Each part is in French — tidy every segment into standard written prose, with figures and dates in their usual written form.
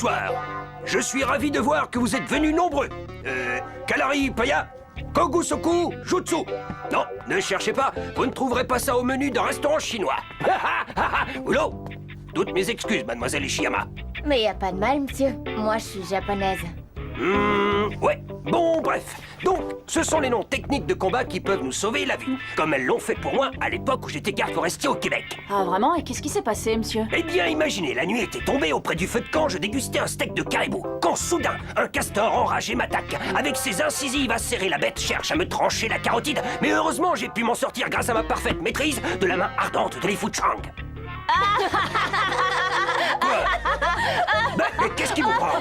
Bonsoir. Je suis ravi de voir que vous êtes venus nombreux. Kalari Paya, Kogusoku Jutsu. Non, ne cherchez pas, vous ne trouverez pas ça au menu d'un restaurant chinois. Oulô. Toutes mes excuses, mademoiselle Ishiyama. Mais y a pas de mal, monsieur. Moi, je suis japonaise. Ouais. Bon, bref. Donc, ce sont les noms techniques de combat qui peuvent nous sauver la vie. Comme elles l'ont fait pour moi à l'époque où j'étais garde forestier au Québec. Ah, vraiment? Et qu'est-ce qui s'est passé, monsieur? Eh bien, imaginez, la nuit était tombée auprès du feu de camp, je dégustais un steak de caribou. Quand soudain, un castor enragé m'attaque. Avec ses incisives acérées, la bête cherche à me trancher la carotide. Mais heureusement, j'ai pu m'en sortir grâce à ma parfaite maîtrise de la main ardente de Li Fuchang. Mais qu'est-ce qui vous prend?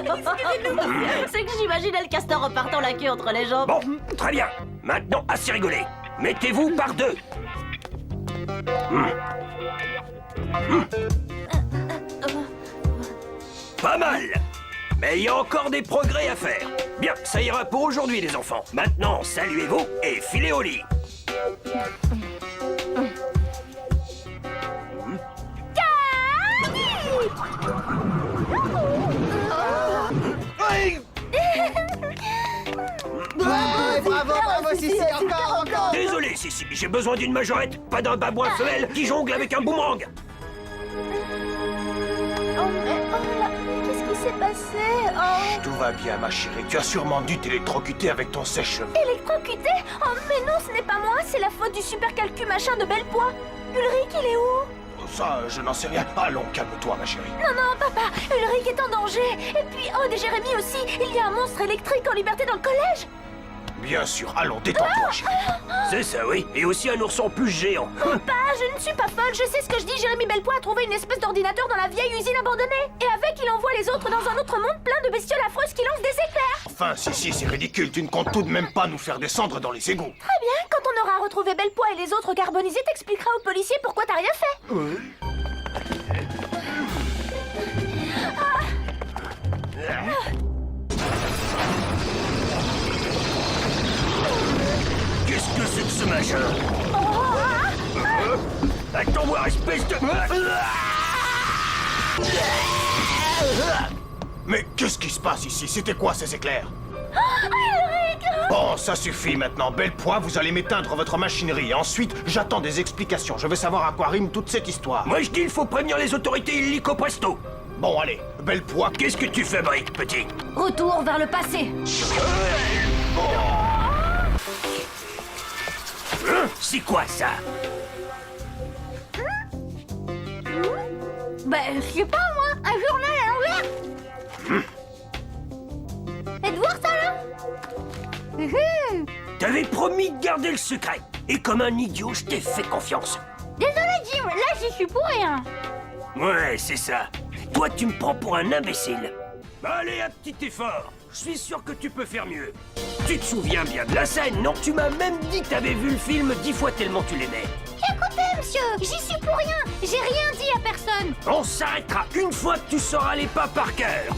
C'est que j'imaginais le castor repartant la queue entre les jambes. Bon, très bien. Maintenant, assez rigolé. Mettez-vous par deux. Pas mal. Mais il y a encore des progrès à faire. Bien, ça ira pour aujourd'hui, les enfants. Maintenant, saluez-vous et filez au lit. Bravo, Sissi, encore. Désolé, Sissi, j'ai besoin d'une majorette, pas d'un babouin femelle qui jongle avec un boomerang. Qu'est-ce qui s'est passé? Oh, Tout va bien, ma chérie. Tu as sûrement dû t'électrocuter avec ton sèche-cheveux. électrocuté? Oh, mais non, ce n'est pas moi, c'est la faute du super calcul machin de Bellepoix. Ulrich, il est où? Ça, je n'en sais rien. Allons, calme-toi, ma chérie. Non, non, papa, Ulrich est en danger. Et puis, Aude et Jérémy aussi, il y a un monstre électrique en liberté dans le collège. Bien sûr, allons, détends-toi, chérie. C'est ça, oui. Et aussi un ourson plus géant. Papa, je ne suis pas folle, je sais ce que je dis. Jérémy Bellepoix a trouvé une espèce d'ordinateur dans la vieille usine abandonnée. Et avec, il envoie les autres dans un autre monde plein de bestioles affreuses qui lancent des éclairs. Enfin, Sissi, c'est ridicule. Tu ne comptes tout de même pas nous faire descendre dans les égouts. Très bien, quand on aura retrouvé Bellepoix et les autres carbonisés, t'expliqueras aux policiers pourquoi t'as rien fait. Qu'est-ce que c'est que ce machin? Attends voir, espèce de... Mais qu'est-ce qui se passe ici? C'était quoi ces éclairs? Bon, ça suffit maintenant. Bellepoix, vous allez m'éteindre votre machinerie. Ensuite, j'attends des explications. Je veux savoir à quoi rime toute cette histoire. Moi, je dis il faut prévenir les autorités illico presto. Bon, allez, Bellepoix, Qu'est-ce que tu fais, Brick, petit? Retour vers le passé. C'est quoi, ça? Ben, je sais pas, moi, un journal à l'envers. Edward, ça, là? T'avais promis de garder le secret. Et comme un idiot, je t'ai fait confiance. Désolé, Jim, là, j'y suis pour rien. Ouais, c'est ça. Toi, tu me prends pour un imbécile. Allez, un petit effort. Je suis sûr que tu peux faire mieux. Tu te souviens bien de la scène, non? Tu m'as même dit que t'avais vu le film 10 fois tellement tu l'aimais. Écoutez, monsieur, j'y suis pour rien. J'ai rien dit à personne. On s'arrêtera une fois que tu sauras les pas par cœur.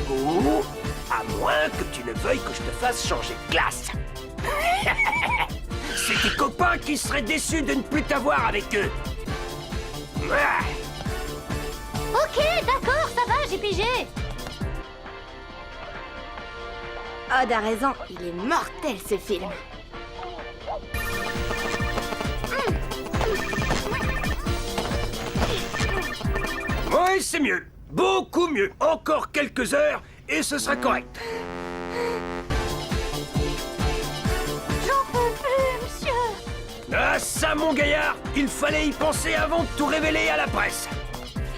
Ou à moins que tu ne veuilles que je te fasse changer de classe. C'est tes copains qui seraient déçus de ne plus t'avoir avec eux. Ah. Ok, d'accord, ça va, j'ai pigé. Odd a raison, il est mortel ce film. Oui, c'est mieux. Beaucoup mieux. Encore quelques heures et ce sera correct. J'en peux plus, monsieur. Ah ça, mon gaillard, il fallait y penser avant de tout révéler à la presse.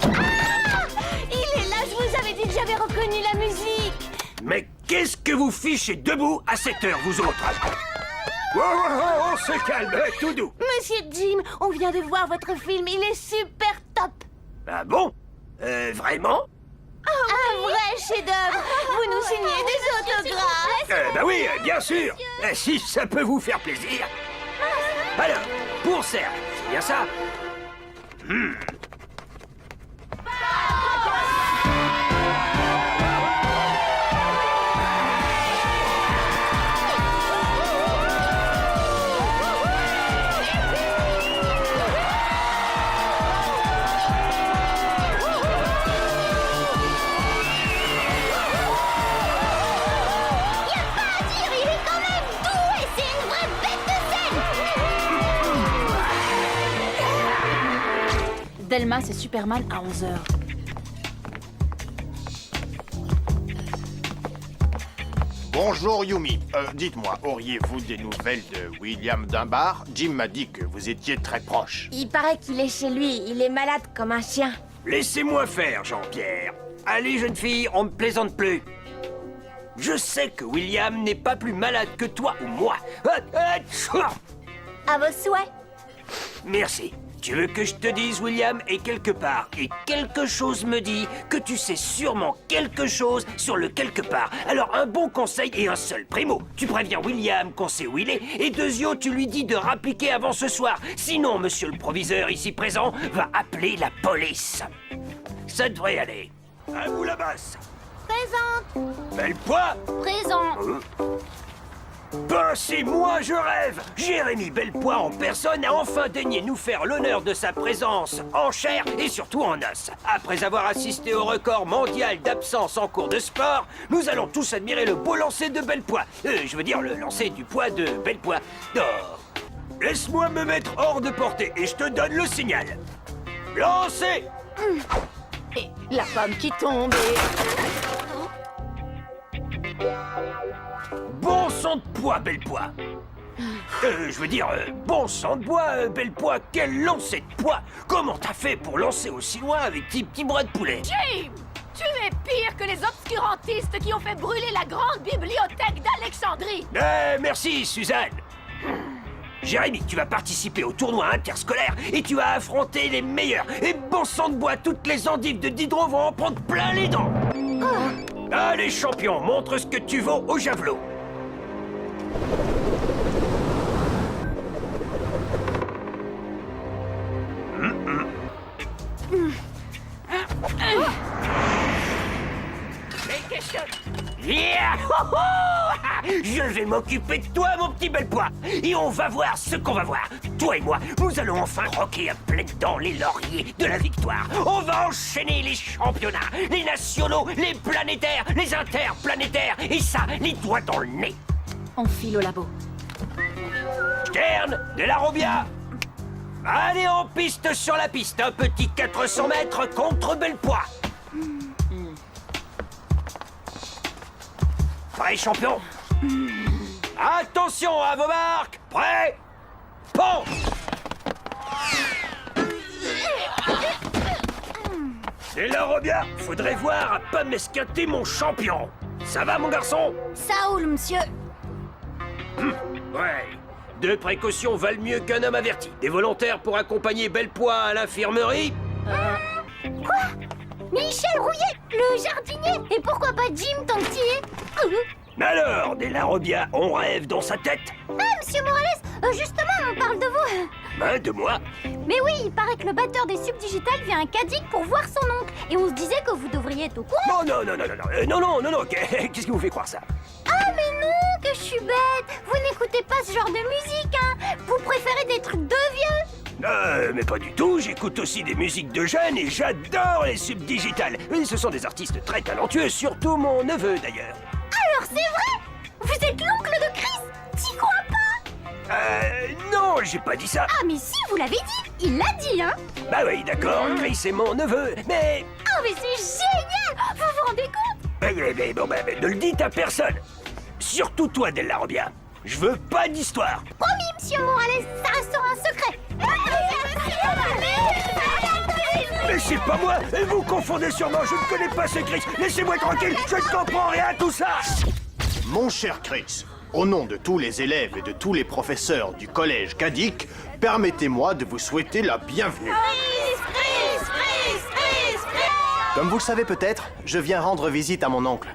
Il est là, je vous avais dit que j'avais reconnu la musique. Mais qu'est-ce que vous fichez debout à cette heure, vous autres? Oh, oh, oh, on se calme, tout doux. Monsieur Jim, on vient de voir votre film, il est super top. Ah bon? Vraiment? Un vrai chef-d'œuvre. Vous nous signez des autographes. Bah oui, bien sûr. Si ça peut vous faire plaisir. Alors, pour Serge, c'est bien ça? Delmas et Superman à 11h. Bonjour Yumi. Dites-moi, auriez-vous des nouvelles de William Dunbar? Jim m'a dit que vous étiez très proche. Il paraît qu'il est chez lui, il est malade comme un chien. Laissez-moi faire, Jean-Pierre. Allez, jeune fille, on ne plaisante plus. Je sais que William n'est pas plus malade que toi ou moi. À vos souhaits. Merci. Tu veux que je te dise, William, est quelque part. Et quelque chose me dit que tu sais sûrement quelque chose sur le quelque part. Alors, un bon conseil et un seul. Primo, tu préviens William qu'on sait où il est. Et deuxio, tu lui dis de rappliquer avant ce soir. Sinon, monsieur le proviseur ici présent va appeler la police. Ça devrait aller. À vous la basse. Présente. Belle poids. Présent. Ben, c'est moi, je rêve! Jérémy Bellepoix en personne a enfin daigné nous faire l'honneur de sa présence en chair et surtout en os. Après avoir assisté au record mondial d'absence en cours de sport, nous allons tous admirer le beau lancer de Bellepoix. Je veux dire le lancer du poids de Bellepoix. Oh. Laisse-moi me mettre hors de portée et je te donne le signal. Lancez! Et la pomme qui tombe et... Bon sang de poids, Bellepoix. Je veux dire, bon sang de bois, Bellepoix, quel lancer de poids! Comment t'as fait pour lancer aussi loin avec tes petits bras de poulet? Jim! Tu es pire que les obscurantistes qui ont fait brûler la grande bibliothèque d'Alexandrie! Merci, Suzanne. Jérémy, tu vas participer au tournoi interscolaire et tu vas affronter les meilleurs. Et bon sang de bois, toutes les endives de Diderot vont en prendre plein les dents. Allez, champion, montre ce que tu vaux au javelot. Yeah! Ho, ho! Je vais m'occuper de toi, mon petit Bellepoix. Et on va voir ce qu'on va voir. Toi et moi, nous allons enfin croquer à pleines dents les lauriers de la victoire. On va enchaîner les championnats, les nationaux, les planétaires, les interplanétaires. Et ça, les doigts dans le nez. On file au labo. Stern, de la Robia. Allez en piste sur la piste. Un petit 400 mètres contre Bellepoix. Prêt, champion? Attention à vos marques. Prêt? Bon. C'est la Robia. Faudrait voir à pas m'esquinter mon champion. Ça va, mon garçon? Ça roule, monsieur. Ouais. Deux précautions valent mieux qu'un homme averti. Des volontaires pour accompagner Bellepoix à l'infirmerie? Quoi? Michel Rouillet, le jardinier. Et pourquoi pas Jim tant que t'y es? Alors, des Larobia, on rêve dans sa tête? Ah, monsieur Morales, justement, on parle de vous. Hein, de moi? Mais oui, il paraît que le batteur des Subdigitales vient à Cadic pour voir son oncle. Et on se disait que vous devriez être au courant. Non, qu'est-ce qui vous fait croire ça? Ah, mais non, que je suis bête. Vous n'écoutez pas ce genre de musique, hein. Vous préférez des trucs de vieux. Mais pas du tout, j'écoute aussi des musiques de jeunes et j'adore les Subdigitales. Oui, ce sont des artistes très talentueux, surtout mon neveu d'ailleurs. Alors c'est vrai? Vous êtes l'oncle de Chris? T'y crois pas? Non, j'ai pas dit ça. Ah mais si, vous l'avez dit. Il l'a dit, hein. Bah oui, d'accord, Chris est mon neveu, mais... Oh mais c'est génial. Vous vous rendez compte? Mais ne le dites à personne. Surtout toi, Della Robia. Je veux pas d'histoire. Promis, monsieur Morales, ça restera un secret. Mais c'est pas moi. Vous confondez sûrement, je ne connais pas ce Chris. Laissez-moi tranquille, je ne comprends rien à tout ça. Mon cher Chris, au nom de tous les élèves et de tous les professeurs du collège Cadic, permettez-moi de vous souhaiter la bienvenue. Comme vous le savez peut-être, je viens rendre visite à mon oncle.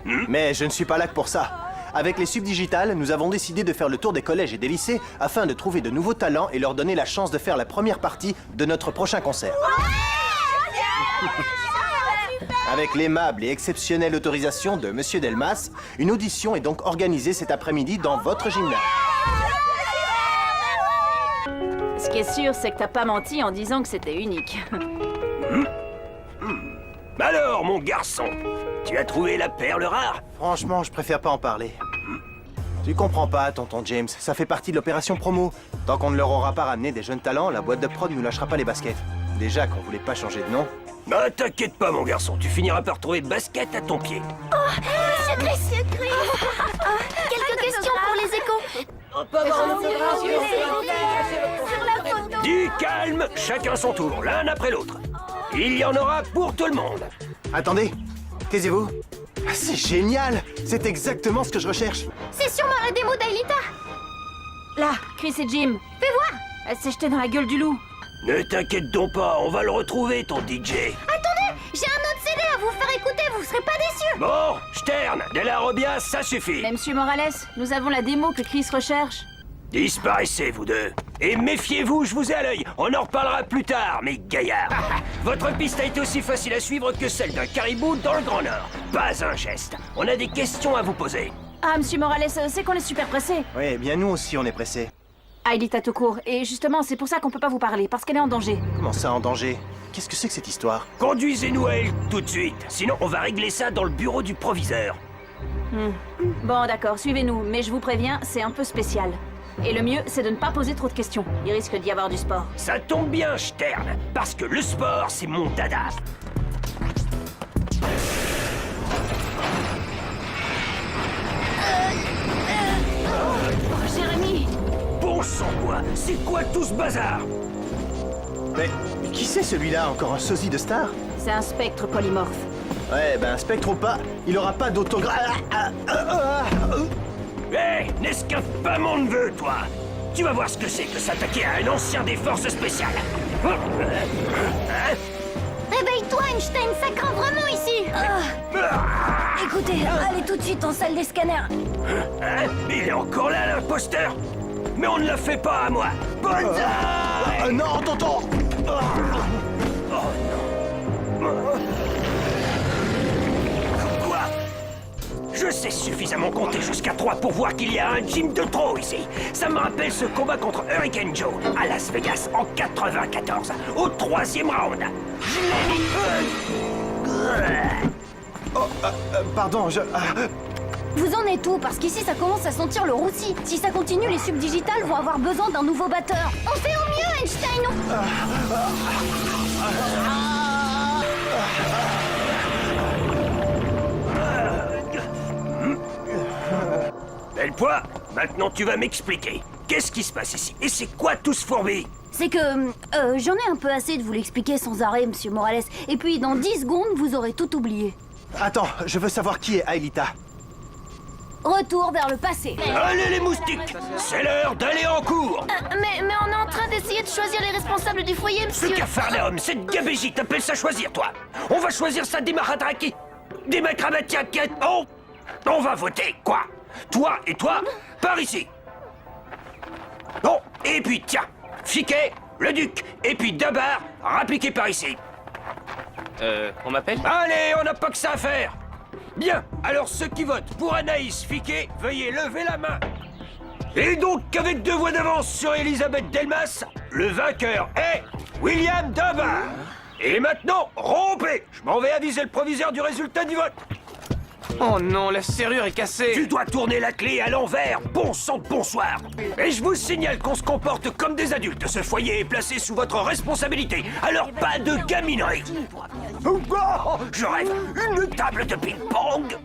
Mais je ne suis pas là que pour ça. Avec les Subdigitales, nous avons décidé de faire le tour des collèges et des lycées afin de trouver de nouveaux talents et leur donner la chance de faire la première partie de notre prochain concert. Avec l'aimable et exceptionnelle autorisation de Monsieur Delmas, une audition est donc organisée cet après-midi dans votre gymnase. Ce qui est sûr, c'est que t'as pas menti en disant que c'était unique. Alors, mon garçon, tu as trouvé la perle rare? Franchement, je préfère pas en parler. Tu comprends pas, tonton James, ça fait partie de l'opération promo. Tant qu'on ne leur aura pas ramené des jeunes talents, la boîte de prod nous lâchera pas les baskets. Déjà qu'on voulait pas changer de nom. Bah, t'inquiète pas, mon garçon, tu finiras par trouver basket à ton pied. Monsieur Chris. Quelques questions pour les échos. Sur la photo. Du calme, chacun son tour, l'un après l'autre. Il y en aura pour tout le monde. Attendez, taisez-vous. Ah, c'est génial! C'est exactement ce que je recherche. C'est sûrement la démo d'Aelita. Là, Chris et Jim. Fais voir. Elle s'est jetée dans la gueule du loup. Ne t'inquiète donc pas, on va le retrouver, ton DJ. Attendez, j'ai un autre CD à vous faire écouter, vous serez pas déçus. Bon, Stern, De La Robia, ça suffit. Mais Monsieur Morales, nous avons la démo que Chris recherche. Disparaissez, vous deux. Et méfiez-vous, je vous ai à l'œil. On en reparlera plus tard, mes gaillards. Votre piste a été aussi facile à suivre que celle d'un caribou dans le Grand Nord. Pas un geste. On a des questions à vous poser. Ah, Monsieur Morales, c'est qu'on est super pressé. Oui, bien nous aussi on est pressés. Aelita tout court. Et justement, c'est pour ça qu'on peut pas vous parler, parce qu'elle est en danger. Comment ça en danger? Qu'est-ce que c'est que cette histoire? Conduisez-nous à elle tout de suite. Sinon, on va régler ça dans le bureau du proviseur. Bon, d'accord, suivez-nous. Mais je vous préviens, c'est un peu spécial. Et le mieux, c'est de ne pas poser trop de questions. Il risque d'y avoir du sport. Ça tombe bien, Stern, parce que le sport, c'est mon dada. Jérémy! Bon sang, quoi? C'est quoi tout ce bazar? Mais qui c'est celui-là? Encore un sosie de star? C'est un spectre polymorphe. Ouais, ben spectre ou pas, il aura pas d'autographe. Hé, n'escape pas mon neveu, toi! Tu vas voir ce que c'est que s'attaquer à un ancien des forces spéciales! Réveille-toi, Einstein, ça craint vraiment ici. Écoutez, allez tout de suite en salle des scanners. Hein? Il est encore là, l'imposteur? Mais on ne le fait pas à moi! Bonne Non, tonton! Quoi? Je sais suffisamment compter jusqu'à 3 pour voir qu'il y a un gym de trop ici. Ça me rappelle ce combat contre Hurricane Joe à Las Vegas en 94, au 3e round. Je l'ai mis... Pardon, Vous en êtes où? Parce qu'ici ça commence à sentir le roussi. Si ça continue, les subdigitales vont avoir besoin d'un nouveau batteur. On fait au mieux, Einstein. Belle poids, maintenant tu vas m'expliquer. Qu'est-ce qui se passe ici? Et c'est quoi tout ce fourbi? C'est que j'en ai un peu assez de vous l'expliquer sans arrêt, Monsieur Morales. Et puis dans 10 secondes, vous aurez tout oublié. Attends, je veux savoir qui est Aelita. Retour vers le passé. Allez les moustiques, c'est l'heure d'aller en cours. Mais on est en train d'essayer de choisir les responsables du foyer, Ce monsieur. cafarnaum, cette gabégie, t'appelles ça choisir, toi? On va choisir ça des maradraki, des macramatiaques. Oh, on va voter, quoi? Toi et toi, par ici. Bon, et puis tiens, Fiquet, le duc, et puis Dabar, rappliqué par ici. On m'appelle? Allez, on n'a pas que ça à faire. Bien, alors ceux qui votent pour Anaïs Fiquet, veuillez lever la main. Et donc, avec 2 voix d'avance sur Elisabeth Delmas, le vainqueur est William Dabar. Et maintenant, rompez. Je m'en vais aviser le proviseur du résultat du vote. Oh non, la serrure est cassée! Tu dois tourner la clé à l'envers, bon sang de bonsoir. Et je vous signale qu'on se comporte comme des adultes. Ce foyer est placé sous votre responsabilité, alors pas de gaminerie. Oh, je rêve, une table de ping-pong.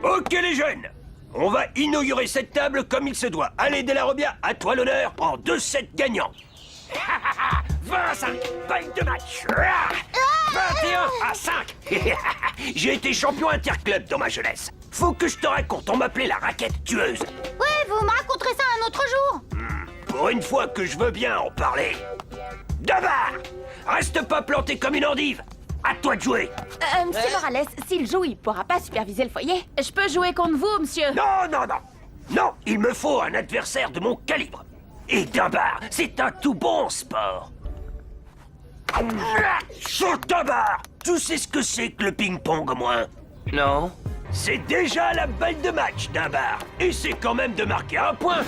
Ok les jeunes, on va inaugurer cette table comme il se doit. Allez De La Robia, à toi l'honneur, en 2 sets gagnants. 25 balles de match. 21-5. J'ai été champion interclub dans ma jeunesse. Faut que je te raconte, on m'appelait la raquette tueuse. Ouais, vous me raconterez ça un autre jour. Pour une fois que je veux bien en parler. Dabar, reste pas planté comme une endive. À toi de jouer. Monsieur Morales, s'il joue, il pourra pas superviser le foyer. Je peux jouer contre vous, monsieur? Non, non, non. Non, il me faut un adversaire de mon calibre. Et Dabar, c'est un tout bon sport. Dabar, tu sais ce que c'est que le ping-pong au moins? Non. C'est déjà la balle de match d'un bar. Et c'est quand même de marquer un point.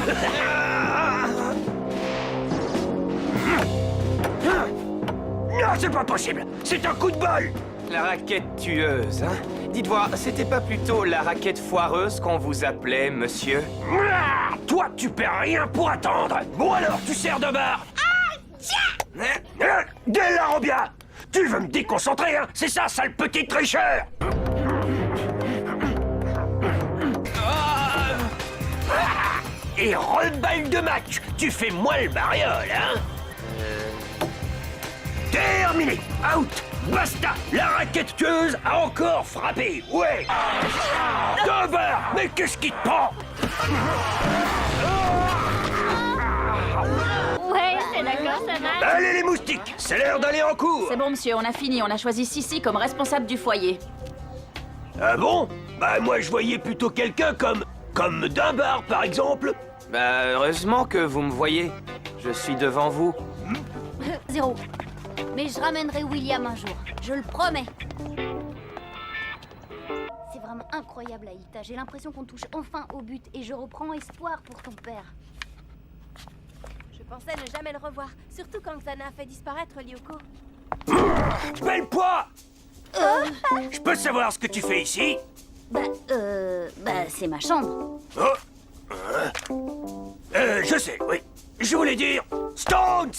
Non, c'est pas possible. C'est un coup de bol. La raquette tueuse, hein? Dites-moi, c'était pas plutôt la raquette foireuse qu'on vous appelait, monsieur? Toi, tu perds rien pour attendre. Bon alors, tu sers de bar. Tiens. De la Robia! Tu veux me déconcentrer, hein? C'est ça, sale petit tricheur! Et reballe de match! Tu fais moi le mariole, hein? Terminé! Out! Basta! La raquette tueuse a encore frappé! Ouais! Dover! Mais qu'est-ce qui te prend? Ouais, c'est d'accord, ça va. Allez les moustiques! C'est l'heure d'aller en cours! C'est bon, monsieur, on a fini. On a choisi Sissi comme responsable du foyer. Ah bon? Bah moi je voyais plutôt quelqu'un comme Dunbar par exemple. Bah, heureusement que vous me voyez. Je suis devant vous. Zéro. Mais je ramènerai William un jour, je le promets. C'est vraiment incroyable, Aïta. J'ai l'impression qu'on touche enfin au but et je reprends espoir pour ton père. Je pensais ne jamais le revoir, surtout quand Xana a fait disparaître Lyoko. Belle poids! Je peux savoir ce que tu fais ici? C'est ma chambre. Je sais, oui. Je voulais dire... Stones!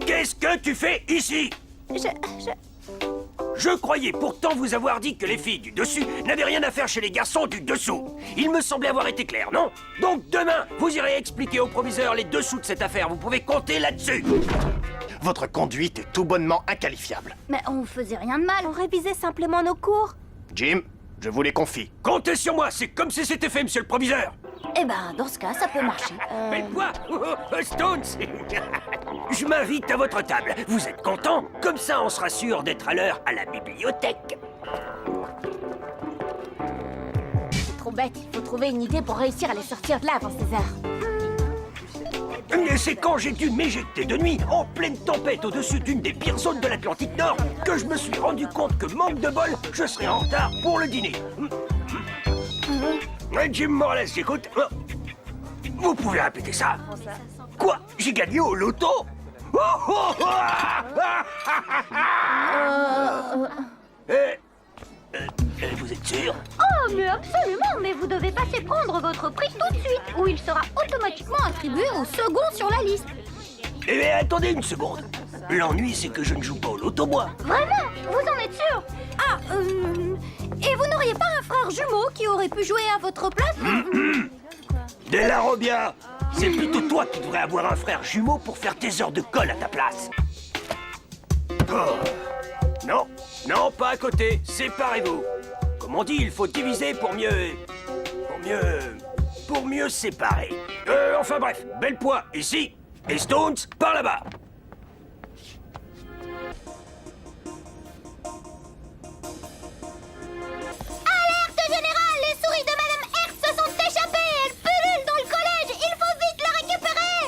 Qu'est-ce que tu fais ici? Je croyais pourtant vous avoir dit que les filles du dessus n'avaient rien à faire chez les garçons du dessous. Il me semblait avoir été clair, non? Donc demain, vous irez expliquer au proviseur les dessous de cette affaire. Vous pouvez compter là-dessus. Votre conduite est tout bonnement inqualifiable. Mais on faisait rien de mal, on révisait simplement nos cours. Jim, je vous les confie. Comptez sur moi, c'est comme si c'était fait, monsieur le proviseur. Eh ben, dans ce cas, ça peut marcher. Belle poids! Stones! Je m'invite à votre table. Vous êtes content? Comme ça, on sera sûr d'être à l'heure à la bibliothèque. C'est trop bête, il faut trouver une idée pour réussir à les sortir de là avant ces heures. Et c'est quand j'ai dû m'éjecter de nuit, en pleine tempête au-dessus d'une des pires zones de l'Atlantique Nord, que je me suis rendu compte que, manque de bol, je serais en retard pour le dîner. Jim Morales, j'écoute. Vous pouvez répéter ça? Quoi? J'ai gagné au loto? Vous êtes sûr? Oh, mais absolument, mais vous devez passer prendre votre prix tout de suite, ou il sera automatiquement attribué au second sur la liste. Eh bien, attendez une seconde. L'ennui, c'est que je ne joue pas au loto, moi. Vraiment? Vous en êtes sûr? Ah, et vous n'auriez pas un frère jumeau qui aurait pu jouer à votre place? De la Robia! C'est plutôt toi qui devrais avoir un frère jumeau pour faire tes heures de colle à ta place. Oh. Non, non, pas à côté. Séparez-vous. Comme on dit, il faut diviser pour mieux séparer. Enfin bref, Belle poids ici, et Stones par là-bas. Alerte générale! Les souris de Madame Hertz se sont échappées! Elles pullulent dans le collège! Il faut vite la récupérer!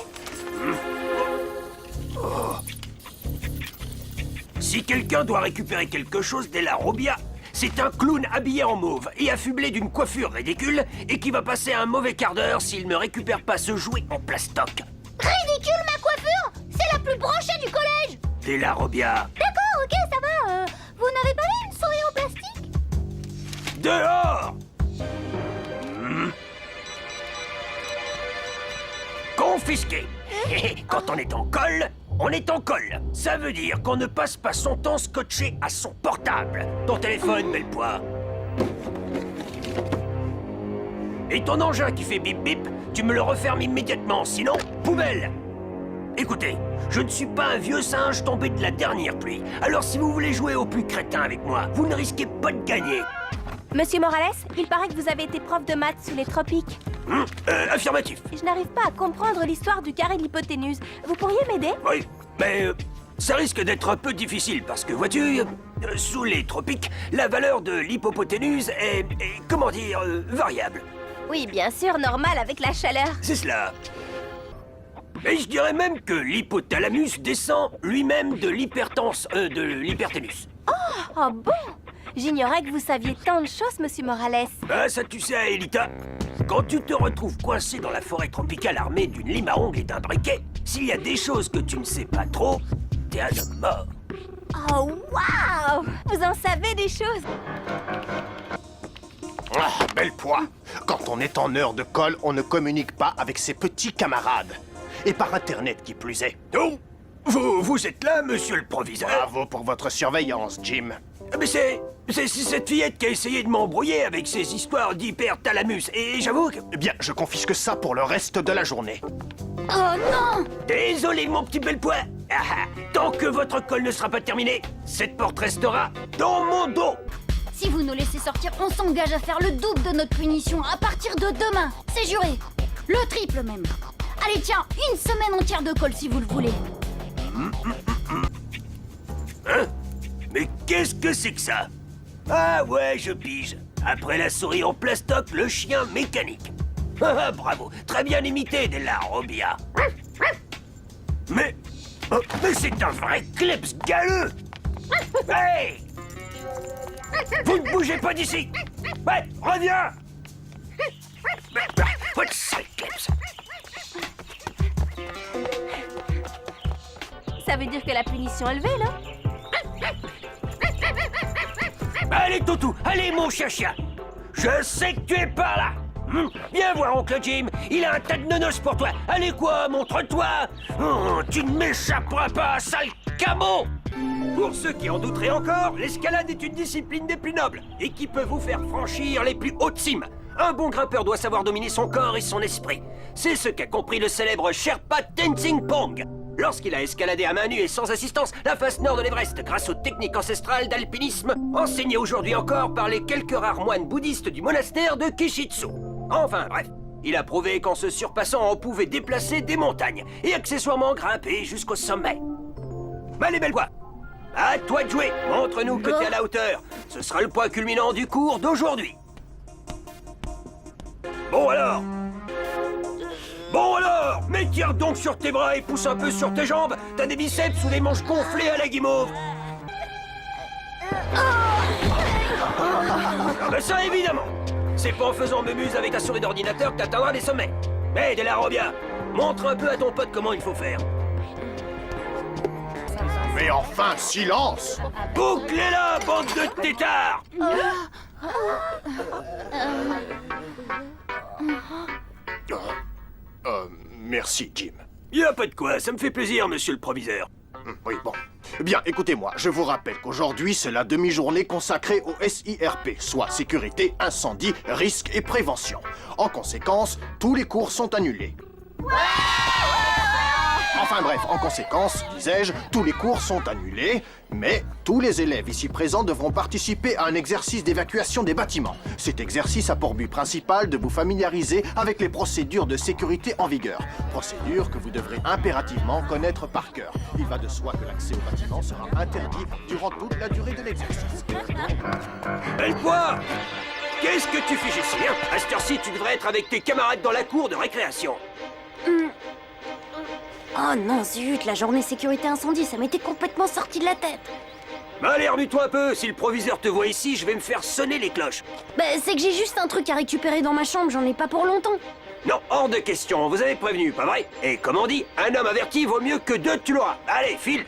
Si quelqu'un doit récupérer quelque chose de la Robia, c'est un clown habillé en mauve et affublé d'une coiffure ridicule et qui va passer un mauvais quart d'heure s'il ne récupère pas ce jouet en plastoc. Ridicule, ma coiffure! C'est la plus branchée du collège! De la Robia, D'accord, ok, ça va. Vous n'avez pas vu une souris en plastique? dehors! Confisqué. Quand on est en colle, on est en colle. Ça veut dire qu'on ne passe pas son temps scotché à son portable. Ton téléphone, belle poire. Et ton engin qui fait bip bip, tu me le refermes immédiatement, sinon, poubelle. Écoutez, je ne suis pas un vieux singe tombé de la dernière pluie. Alors si vous voulez jouer au plus crétin avec moi, vous ne risquez pas de gagner. Monsieur Morales, il paraît que vous avez été prof de maths sous les tropiques. Affirmatif. Je n'arrive pas à comprendre l'histoire du carré de l'hypoténuse. Vous pourriez m'aider? Oui, mais ça risque d'être un peu difficile parce que, vois-tu, sous les tropiques, la valeur de l'hypoténuse est comment dire, variable. Oui, bien sûr, normal avec la chaleur. C'est cela. Et je dirais même que l'hypothalamus descend lui-même de l'hyperténus. Oh bon? J'ignorais que vous saviez tant de choses, monsieur Morales. Ah, ça tu sais, Elita. Quand tu te retrouves coincé dans la forêt tropicale armée d'une lime à ongles et d'un briquet, s'il y a des choses que tu ne sais pas trop, t'es un homme mort. Oh, waouh! Vous en savez des choses. Ah, Belle poids. Quand on est en heure de colle, on ne communique pas avec ses petits camarades. Et par Internet, qui plus est. Donc, Vous êtes là, monsieur le proviseur? Bravo pour votre surveillance, Jim. Mais c'est cette fillette qui a essayé de m'embrouiller avec ses histoires d'hyperthalamus. Et j'avoue que... Eh bien, je confisque ça pour le reste de la journée. Oh non! Désolé, mon petit bel pois. Tant que votre col ne sera pas terminé, cette porte restera dans mon dos. Si vous nous laissez sortir, on s'engage à faire le double de notre punition à partir de demain. C'est juré. Le triple même. Allez, tiens, une semaine entière de colle si vous le voulez. Hein? Mais qu'est-ce que c'est que ça? Ah ouais, je pige. Après la souris en plastoc, le chien mécanique. Ah, bravo, très bien imité, Della Robbia. Mais c'est un vrai kleps galeux. Hey! Vous ne bougez pas d'ici. Ouais, reviens. Votre sale kleps. Ça veut dire que la punition est levée, là? Allez, Toutou, allez, mon chien-chien. Je sais que tu es par là. Viens voir oncle Jim, il a un tas de nonos pour toi. Allez quoi, montre-toi. Tu ne m'échapperas pas, sale cabot. Pour ceux qui en douteraient encore, l'escalade est une discipline des plus nobles et qui peut vous faire franchir les plus hautes cimes. Un bon grimpeur doit savoir dominer son corps et son esprit. C'est ce qu'a compris le célèbre Sherpa Tenzing Pong lorsqu'il a escaladé à main nue et sans assistance la face nord de l'Everest grâce aux techniques ancestrales d'alpinisme enseignées aujourd'hui encore par les quelques rares moines bouddhistes du monastère de Kishitsu. Enfin bref, il a prouvé qu'en se surpassant on pouvait déplacer des montagnes et accessoirement grimper jusqu'au sommet. Allez, belle voix, à toi de jouer, montre-nous que t'es à la hauteur. Ce sera le point culminant du cours d'aujourd'hui. Bon alors, mais tire donc sur tes bras et pousse un peu sur tes jambes. T'as des biceps ou des manches gonflées à la guimauve. Ah ben ça évidemment. C'est pas en faisant memuse avec ta souris d'ordinateur que t'atteindras des sommets. Hé, Della Robbia, montre un peu à ton pote comment il faut faire. Mais enfin, silence! Bouclez-la, bande de têtards! Merci, Jim. Y a pas de quoi, ça me fait plaisir, monsieur le proviseur. Oui, bon. Bien, écoutez-moi, je vous rappelle qu'aujourd'hui, c'est la demi-journée consacrée au SIRP, soit sécurité, incendie, risque et prévention. En conséquence, tous les cours sont annulés. Enfin bref, en conséquence, disais-je, tous les cours sont annulés, mais tous les élèves ici présents devront participer à un exercice d'évacuation des bâtiments. Cet exercice a pour but principal de vous familiariser avec les procédures de sécurité en vigueur. Procédures que vous devrez impérativement connaître par cœur. Il va de soi que l'accès au bâtiment sera interdit durant toute la durée de l'exercice. Belle poire! Qu'est-ce que tu fais ici, hein? À cette heure-ci, tu devrais être avec tes camarades dans la cour de récréation. Oh non, zut, la journée sécurité incendie, ça m'était complètement sorti de la tête. Allez, remue-toi un peu. Si le proviseur te voit ici, je vais me faire sonner les cloches. Bah, c'est que j'ai juste un truc à récupérer dans ma chambre, j'en ai pas pour longtemps. Non, hors de question. Vous avez prévenu, pas vrai? Et comme on dit, un homme averti vaut mieux que deux tu l'auras. Allez, file.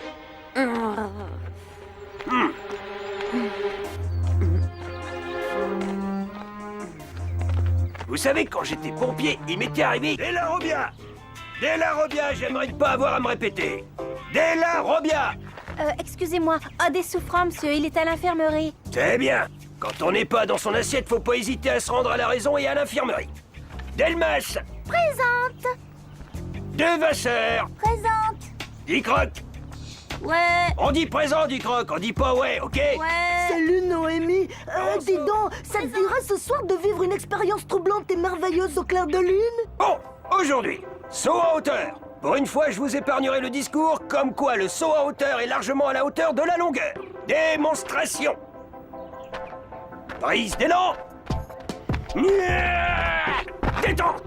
Vous savez, quand j'étais pompier, il m'était arrivé... Della Robbia! Della Robbia, j'aimerais pas avoir à me répéter. Della Robbia! Excusez-moi, des souffrants, monsieur, il est à l'infirmerie. C'est bien. Quand on n'est pas dans son assiette, faut pas hésiter à se rendre à la raison et à l'infirmerie. Delmas! Présente. Devasseur! Présente. Dicroc! Ouais. On dit présent, Dicroc, on dit pas ouais, ok? Ouais. Salut Noémie. Dis donc, ça te dirait ce soir de vivre une expérience troublante et merveilleuse au clair de lune? Bon, aujourd'hui, saut en hauteur. Pour une fois, je vous épargnerai le discours comme quoi le saut en hauteur est largement à la hauteur de la longueur. Démonstration. Prise d'élan. Détente.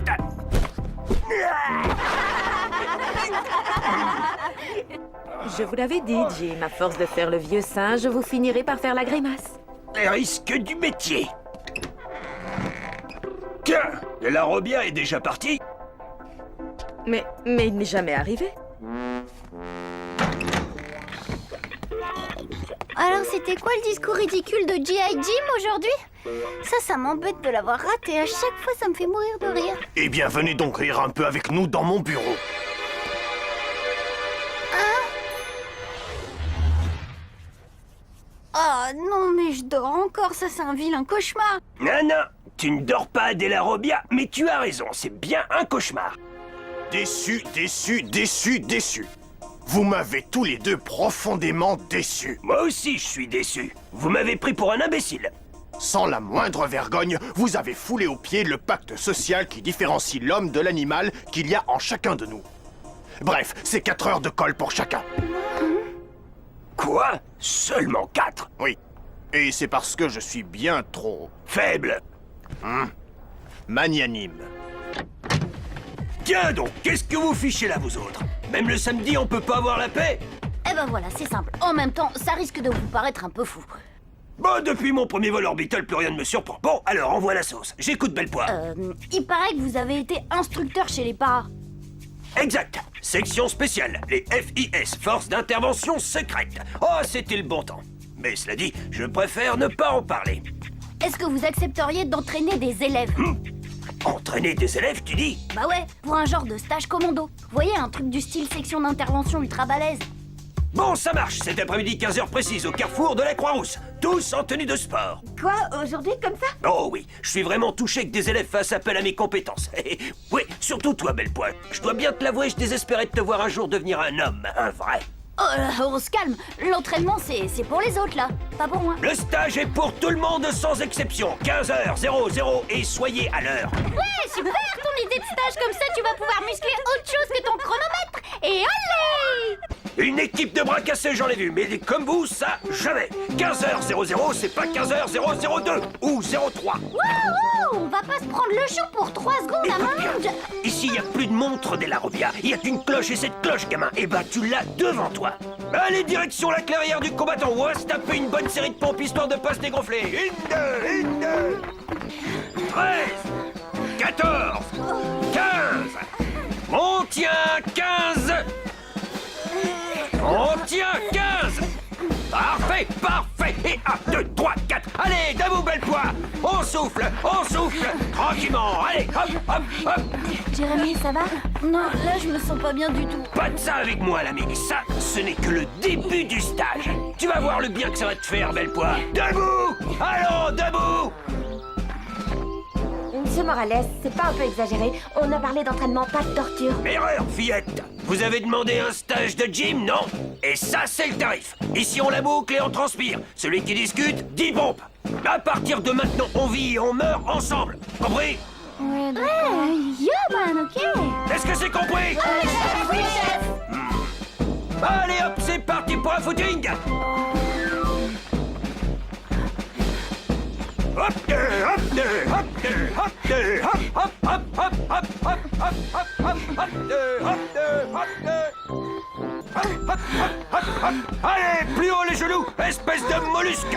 Je vous l'avais dit, Jim, à force de faire le vieux singe, vous finirez par faire la grimace. Les risques du métier. Tiens, Della Robbia est déjà parti. Mais il n'est jamais arrivé. Alors, c'était quoi le discours ridicule de G.I. Jim aujourd'hui? Ça m'embête de l'avoir raté. À chaque fois, ça me fait mourir de rire. Eh bien, venez donc rire un peu avec nous dans mon bureau. non, mais je dors encore, ça c'est un vilain cauchemar. Non, non, tu ne dors pas, Adela Robia, mais tu as raison, c'est bien un cauchemar. Déçu, déçu, déçu, déçu. Vous m'avez tous les deux profondément déçu. Moi aussi, je suis déçu. Vous m'avez pris pour un imbécile. Sans la moindre vergogne, vous avez foulé aux pieds le pacte social qui différencie l'homme de l'animal qu'il y a en chacun de nous. Bref, c'est 4 heures de colle pour chacun. Quoi? Seulement 4? Oui. Et c'est parce que je suis bien trop... Faible. magnanime. Tiens donc, qu'est-ce que vous fichez là, vous autres? Même le samedi, on peut pas avoir la paix? Eh ben voilà, c'est simple. En même temps, ça risque de vous paraître un peu fou. Bon, depuis mon premier vol orbital, plus rien ne me surprend. Bon, alors, envoie la sauce. J'écoute Bellepoix. Il paraît que vous avez été instructeur chez les paras. Exact. Section spéciale, les FIS, Forces d'intervention secrète. Oh, c'était le bon temps. Mais cela dit, je préfère ne pas en parler. Est-ce que vous accepteriez d'entraîner des élèves? Entraîner des élèves, tu dis? Bah ouais, pour un genre de stage commando. Vous voyez, un truc du style section d'intervention ultra balèze. Bon, ça marche. Cet après-midi, 15h précise, au carrefour de la Croix-Rousse. Tous en tenue de sport. Quoi, aujourd'hui, comme ça? Oh oui, je suis vraiment touché que des élèves fassent appel à mes compétences. Oui, surtout toi, Bellepoix. Je dois bien te l'avouer, je désespérais de te voir un jour devenir un homme, un vrai. Oh là, on se calme. L'entraînement, c'est pour les autres, là. Pas pour moi. Le stage est pour tout le monde sans exception. 15h00 et soyez à l'heure. Ouais, super ton idée de stage. Comme ça, tu vas pouvoir muscler autre chose que ton chronomètre. Et allez! Une équipe de bras cassés, j'en ai vu, mais comme vous, ça, jamais. 15h00, c'est pas 15h002 ou 03. Wouhou! On va pas se prendre le chou pour 3 secondes à main. Ici, il n'y a plus de montre Della Robbia. Il y a qu'une cloche et cette cloche, gamin, eh ben, tu l'as devant toi. Allez, direction la clairière du combattant. On va se taper une bonne série de pompes histoire de pas se dégonfler. 1, 2, 13, 14, 15. On tient 15. On tient 15. Parfait, parfait. Et 1, 2, 3, 4. Allez, debout, Bellepoix. On souffle, tranquillement. Allez, hop, hop, hop. Jérémy, ça va? Non, là, je me sens pas bien du tout. Pas de ça avec moi, l'ami. Ça, ce n'est que le début du stage. Tu vas voir le bien que ça va te faire, Bellepoix. Debout. Allons, debout. Monsieur Morales, c'est pas un peu exagéré? On a parlé d'entraînement, pas de torture. Erreur, fillette. Vous avez demandé un stage de gym, non? Et ça, c'est le tarif. Ici, on la boucle et on transpire. Celui qui discute, 10 pompes. À partir de maintenant, on vit et on meurt ensemble. Compris? Ouais, yo, man, ok. Est-ce que c'est compris? Oui, chef. Allez, hop, c'est parti pour un footing. Hop, hop, hop, hop, hop, hop, hop, hop, hop, hop, hop, hop, hop. Allez, plus haut les genoux, espèce de mollusque.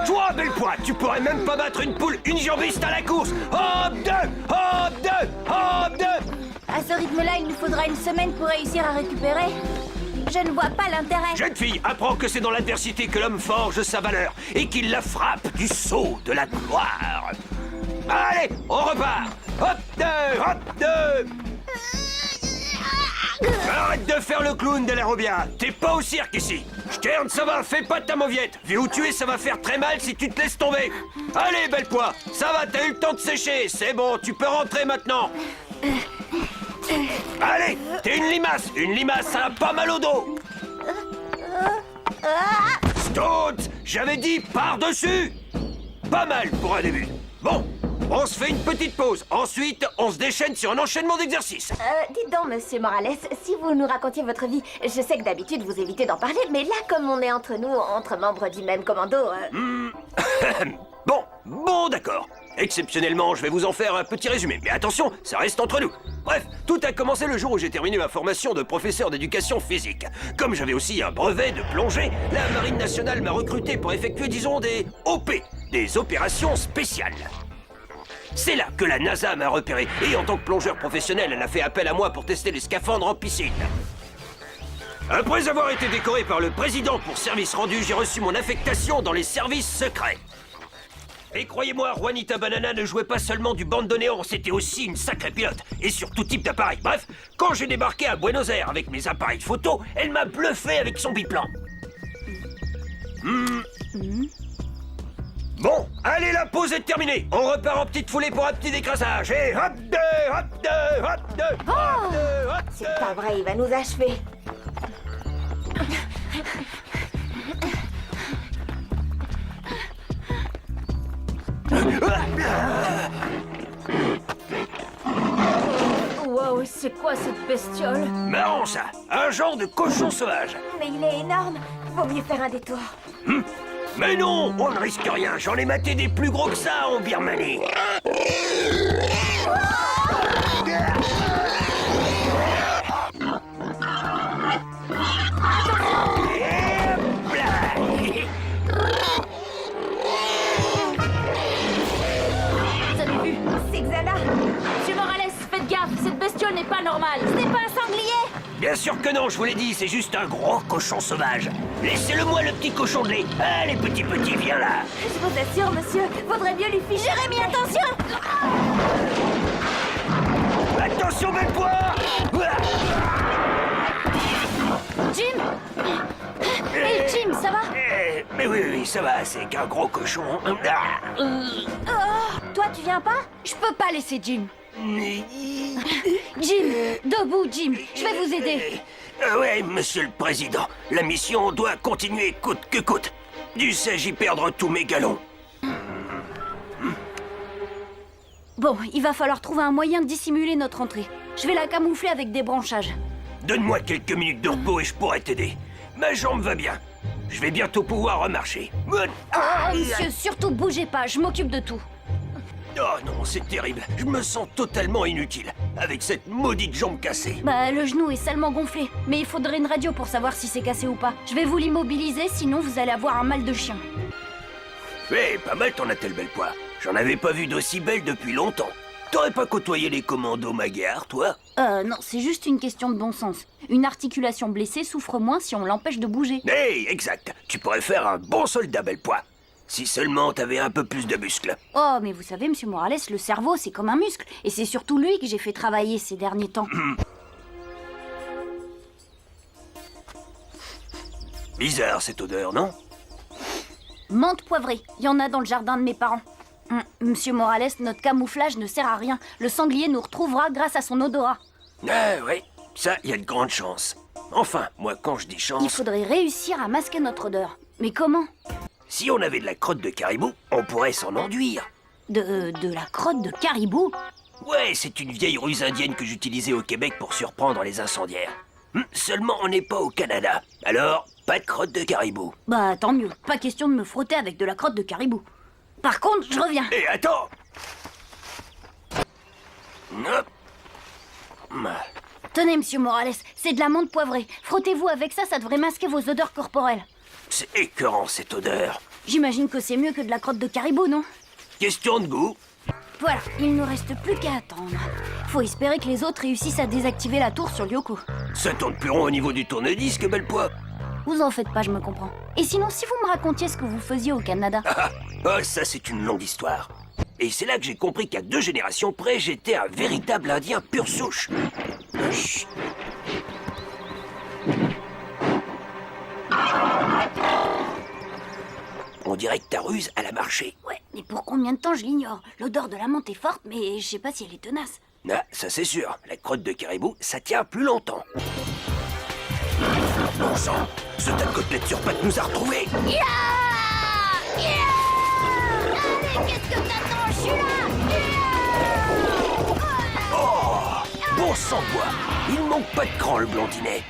Toi, Bellepoix, tu pourrais même pas battre une poule unijambiste à la course. Hop, 2, hop, 2, hop, 2. À ce rythme-là, il nous faudra une semaine pour réussir à récupérer. Je ne vois pas l'intérêt. Jeune fille, apprends que c'est dans l'adversité que l'homme forge sa valeur et qu'il la frappe du sceau de la gloire. Allez, on repart. Hop, 2, hop, 2. Arrête de faire le clown, Della Robbia. T'es pas au cirque ici. Stern, ça va, fais pas ta mauviette. Vu où tu es, ça va faire très mal si tu te laisses tomber. Allez, Bellepoix, ça va, t'as eu le temps de sécher. C'est bon, tu peux rentrer maintenant. Allez, t'es une limace, ça a pas mal au dos. Stones, j'avais dit par-dessus. Pas mal pour un début. Bon, on se fait une petite pause. Ensuite, on se déchaîne sur un enchaînement d'exercices. Dites donc, monsieur Morales, si vous nous racontiez votre vie, je sais que d'habitude vous évitez d'en parler, mais là, comme on est entre nous, entre membres du même commando... Bon, d'accord. Exceptionnellement, je vais vous en faire un petit résumé. Mais attention, ça reste entre nous. Bref, tout a commencé le jour où j'ai terminé ma formation de professeur d'éducation physique. Comme j'avais aussi un brevet de plongée, la Marine nationale m'a recruté pour effectuer, disons, des OP, des opérations spéciales. C'est là que la NASA m'a repéré, et en tant que plongeur professionnel, elle a fait appel à moi pour tester les scaphandres en piscine. Après avoir été décoré par le président pour service rendu, j'ai reçu mon affectation dans les services secrets. Et croyez-moi, Juanita Banana ne jouait pas seulement du bandoneon, c'était aussi une sacrée pilote, et sur tout type d'appareil. Bref, quand j'ai débarqué à Buenos Aires avec mes appareils photo, elle m'a bluffé avec son biplan. Bon, allez, la pause est terminée. On repart en petite foulée pour un petit décrassage. Et hop deux, hop deux, hop deux, hop deux, hop deux. C'est pas vrai, il va nous achever. Wow, c'est quoi cette bestiole? Marrant ça, un genre de cochon sauvage. Mais il est énorme. Vaut mieux faire un détour. Mais non, on ne risque rien. J'en ai maté des plus gros que ça en Birmanie. Vous avez vu? C'est Xana. Monsieur Morales, faites gaffe, cette bestiole n'est pas normale. C'est pas un sanglier? Bien sûr que non, je vous l'ai dit, c'est juste un gros cochon sauvage. Laissez-le-moi, le petit cochon de lait. Allez, petit, viens là. Je vous assure, monsieur, vaudrait mieux lui ficher. Jérémy, attention! Attention, belle poire. Jim! Hé, Jim, ça va? Mais oui, ça va, c'est qu'un gros cochon. Toi, tu viens pas? Je peux pas laisser Jim. Jim, debout, Jim. Je vais vous aider. Ouais, monsieur le président, la mission doit continuer coûte que coûte. Dussé-je y perdre tous mes galons? Bon, il va falloir trouver un moyen de dissimuler notre entrée. Je vais la camoufler avec des branchages. Donne-moi quelques minutes de repos et je pourrai t'aider. Ma jambe va bien. Je vais bientôt pouvoir remarcher. Monsieur, surtout bougez pas, je m'occupe de tout. Oh non, c'est terrible. Je me sens totalement inutile, avec cette maudite jambe cassée. Bah, le genou est salement gonflé. Mais il faudrait une radio pour savoir si c'est cassé ou pas. Je vais vous l'immobiliser, sinon vous allez avoir un mal de chien. Pas mal ton attel, belle poire. J'en avais pas vu d'aussi belle depuis longtemps. T'aurais pas côtoyé les commandos Magyar, toi? Non, c'est juste une question de bon sens. Une articulation blessée souffre moins si on l'empêche de bouger. Exact. Tu pourrais faire un bon soldat, belle poire. Si seulement t'avais un peu plus de muscles. Oh, mais vous savez, monsieur Morales, le cerveau, c'est comme un muscle. Et c'est surtout lui que j'ai fait travailler ces derniers temps. Bizarre cette odeur, non? Menthe poivrée, il y en a dans le jardin de mes parents. Monsieur Morales, notre camouflage ne sert à rien. Le sanglier nous retrouvera grâce à son odorat. Ah ouais, ça, y a de grandes chances. Enfin, moi, quand je dis Il chance, faudrait réussir à masquer notre odeur. Mais comment? si on avait de la crotte de caribou, on pourrait s'en enduire. De la crotte de caribou? Ouais, c'est une vieille ruse indienne que j'utilisais au Québec pour surprendre les incendiaires. Seulement, on n'est pas au Canada. Alors, pas de crotte de caribou. Bah, tant mieux. Pas question de me frotter avec de la crotte de caribou. Par contre, je reviens. Et attends! Hop. Tenez, monsieur Morales, c'est de la menthe poivrée. Frottez-vous avec ça, ça devrait masquer vos odeurs corporelles. C'est écœurant, cette odeur. J'imagine que c'est mieux que de la crotte de caribou, non? Question de goût. Voilà, il ne reste plus qu'à attendre. Faut espérer que les autres réussissent à désactiver la tour sur Lyoko. Ça tourne plus rond au niveau du tourne-disque, belle poire. Vous en faites pas, je me comprends. Et sinon, si vous me racontiez ce que vous faisiez au Canada. Ça, c'est une longue histoire. Et c'est là que j'ai compris qu'à 2 générations près, j'étais un véritable Indien pure souche. Chut. On dirait que ta ruse, elle a marché. Ouais, mais pour combien de temps, je l'ignore. L'odeur de la menthe est forte, mais je sais pas si elle est tenace. Ah, ça c'est sûr. La crotte de caribou, ça tient plus longtemps. Bon sang, ce tas de côtelettes sur pattes nous a retrouvés. Allez, qu'est-ce que t'attends? Je suis là! Bon sang de bois. Il ne manque pas de cran, le blondinet.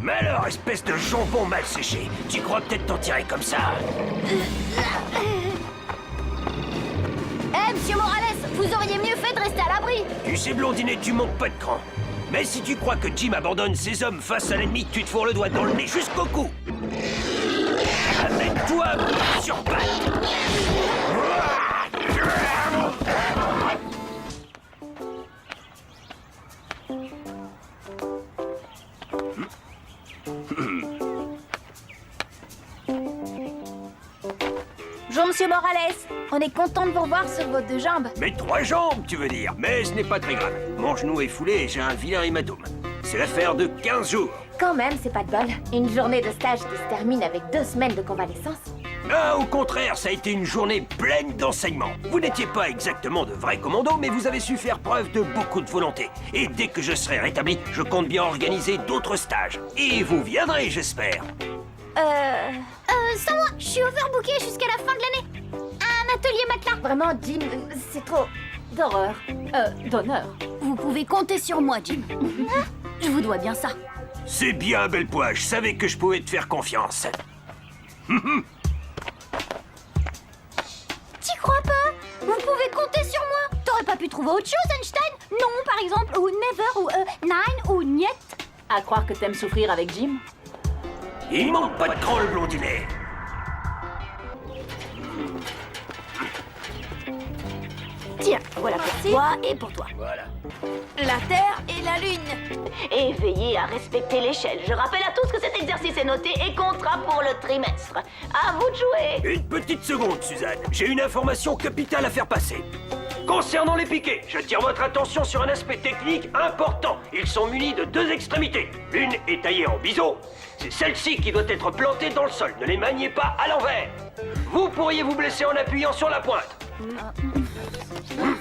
Mais alors, espèce de jambon mal séché, tu crois peut-être t'en tirer comme ça? Monsieur Morales, vous auriez mieux fait de rester à l'abri. Tu sais, blondinet, tu manques pas de cran. Mais si tu crois que Jim abandonne ses hommes face à l'ennemi, tu te fourres le doigt dans le nez jusqu'au cou. Amène-toi sur pattes. Bonjour, monsieur Morales. On est content de vous revoir sur vos 2 jambes. Mes 3 jambes, tu veux dire. Mais ce n'est pas très grave. Mon genou est foulé et j'ai un vilain hématome. C'est l'affaire de 15 jours. Quand même, c'est pas de bol. Une journée de stage qui se termine avec 2 semaines de convalescence. Ah, au contraire, ça a été une journée pleine d'enseignements. Vous n'étiez pas exactement de vrais commandos, mais vous avez su faire preuve de beaucoup de volonté. Et dès que je serai rétabli, je compte bien organiser d'autres stages. Et vous viendrez, j'espère. Sans moi, je suis overbooké jusqu'à la fin de l'année. Un atelier matelas. Vraiment, Jim, c'est trop d'horreur. D'honneur. Vous pouvez compter sur moi, Jim. Je vous dois bien ça. C'est bien, belle pois, je savais que je pouvais te faire confiance. T'y crois pas? Vous pouvez compter sur moi. T'aurais pas pu trouver autre chose, Einstein? Non, par exemple, ou Never, ou Nine, ou Niet. À croire que t'aimes souffrir avec Jim. Il manque pas de cran, le blondinet. Tiens, voilà pour toi et pour toi. Voilà. La Terre et la Lune. Et veillez à respecter l'échelle. Je rappelle à tous que cet exercice est noté et comptera pour le trimestre. À vous de jouer. Une petite seconde, Suzanne. J'ai une information capitale à faire passer. Concernant les piquets, j'attire votre attention sur un aspect technique important. Ils sont munis de 2 extrémités. L'une est taillée en biseau. C'est celle-ci qui doit être plantée dans le sol. Ne les maniez pas à l'envers. Vous pourriez vous blesser en appuyant sur la pointe.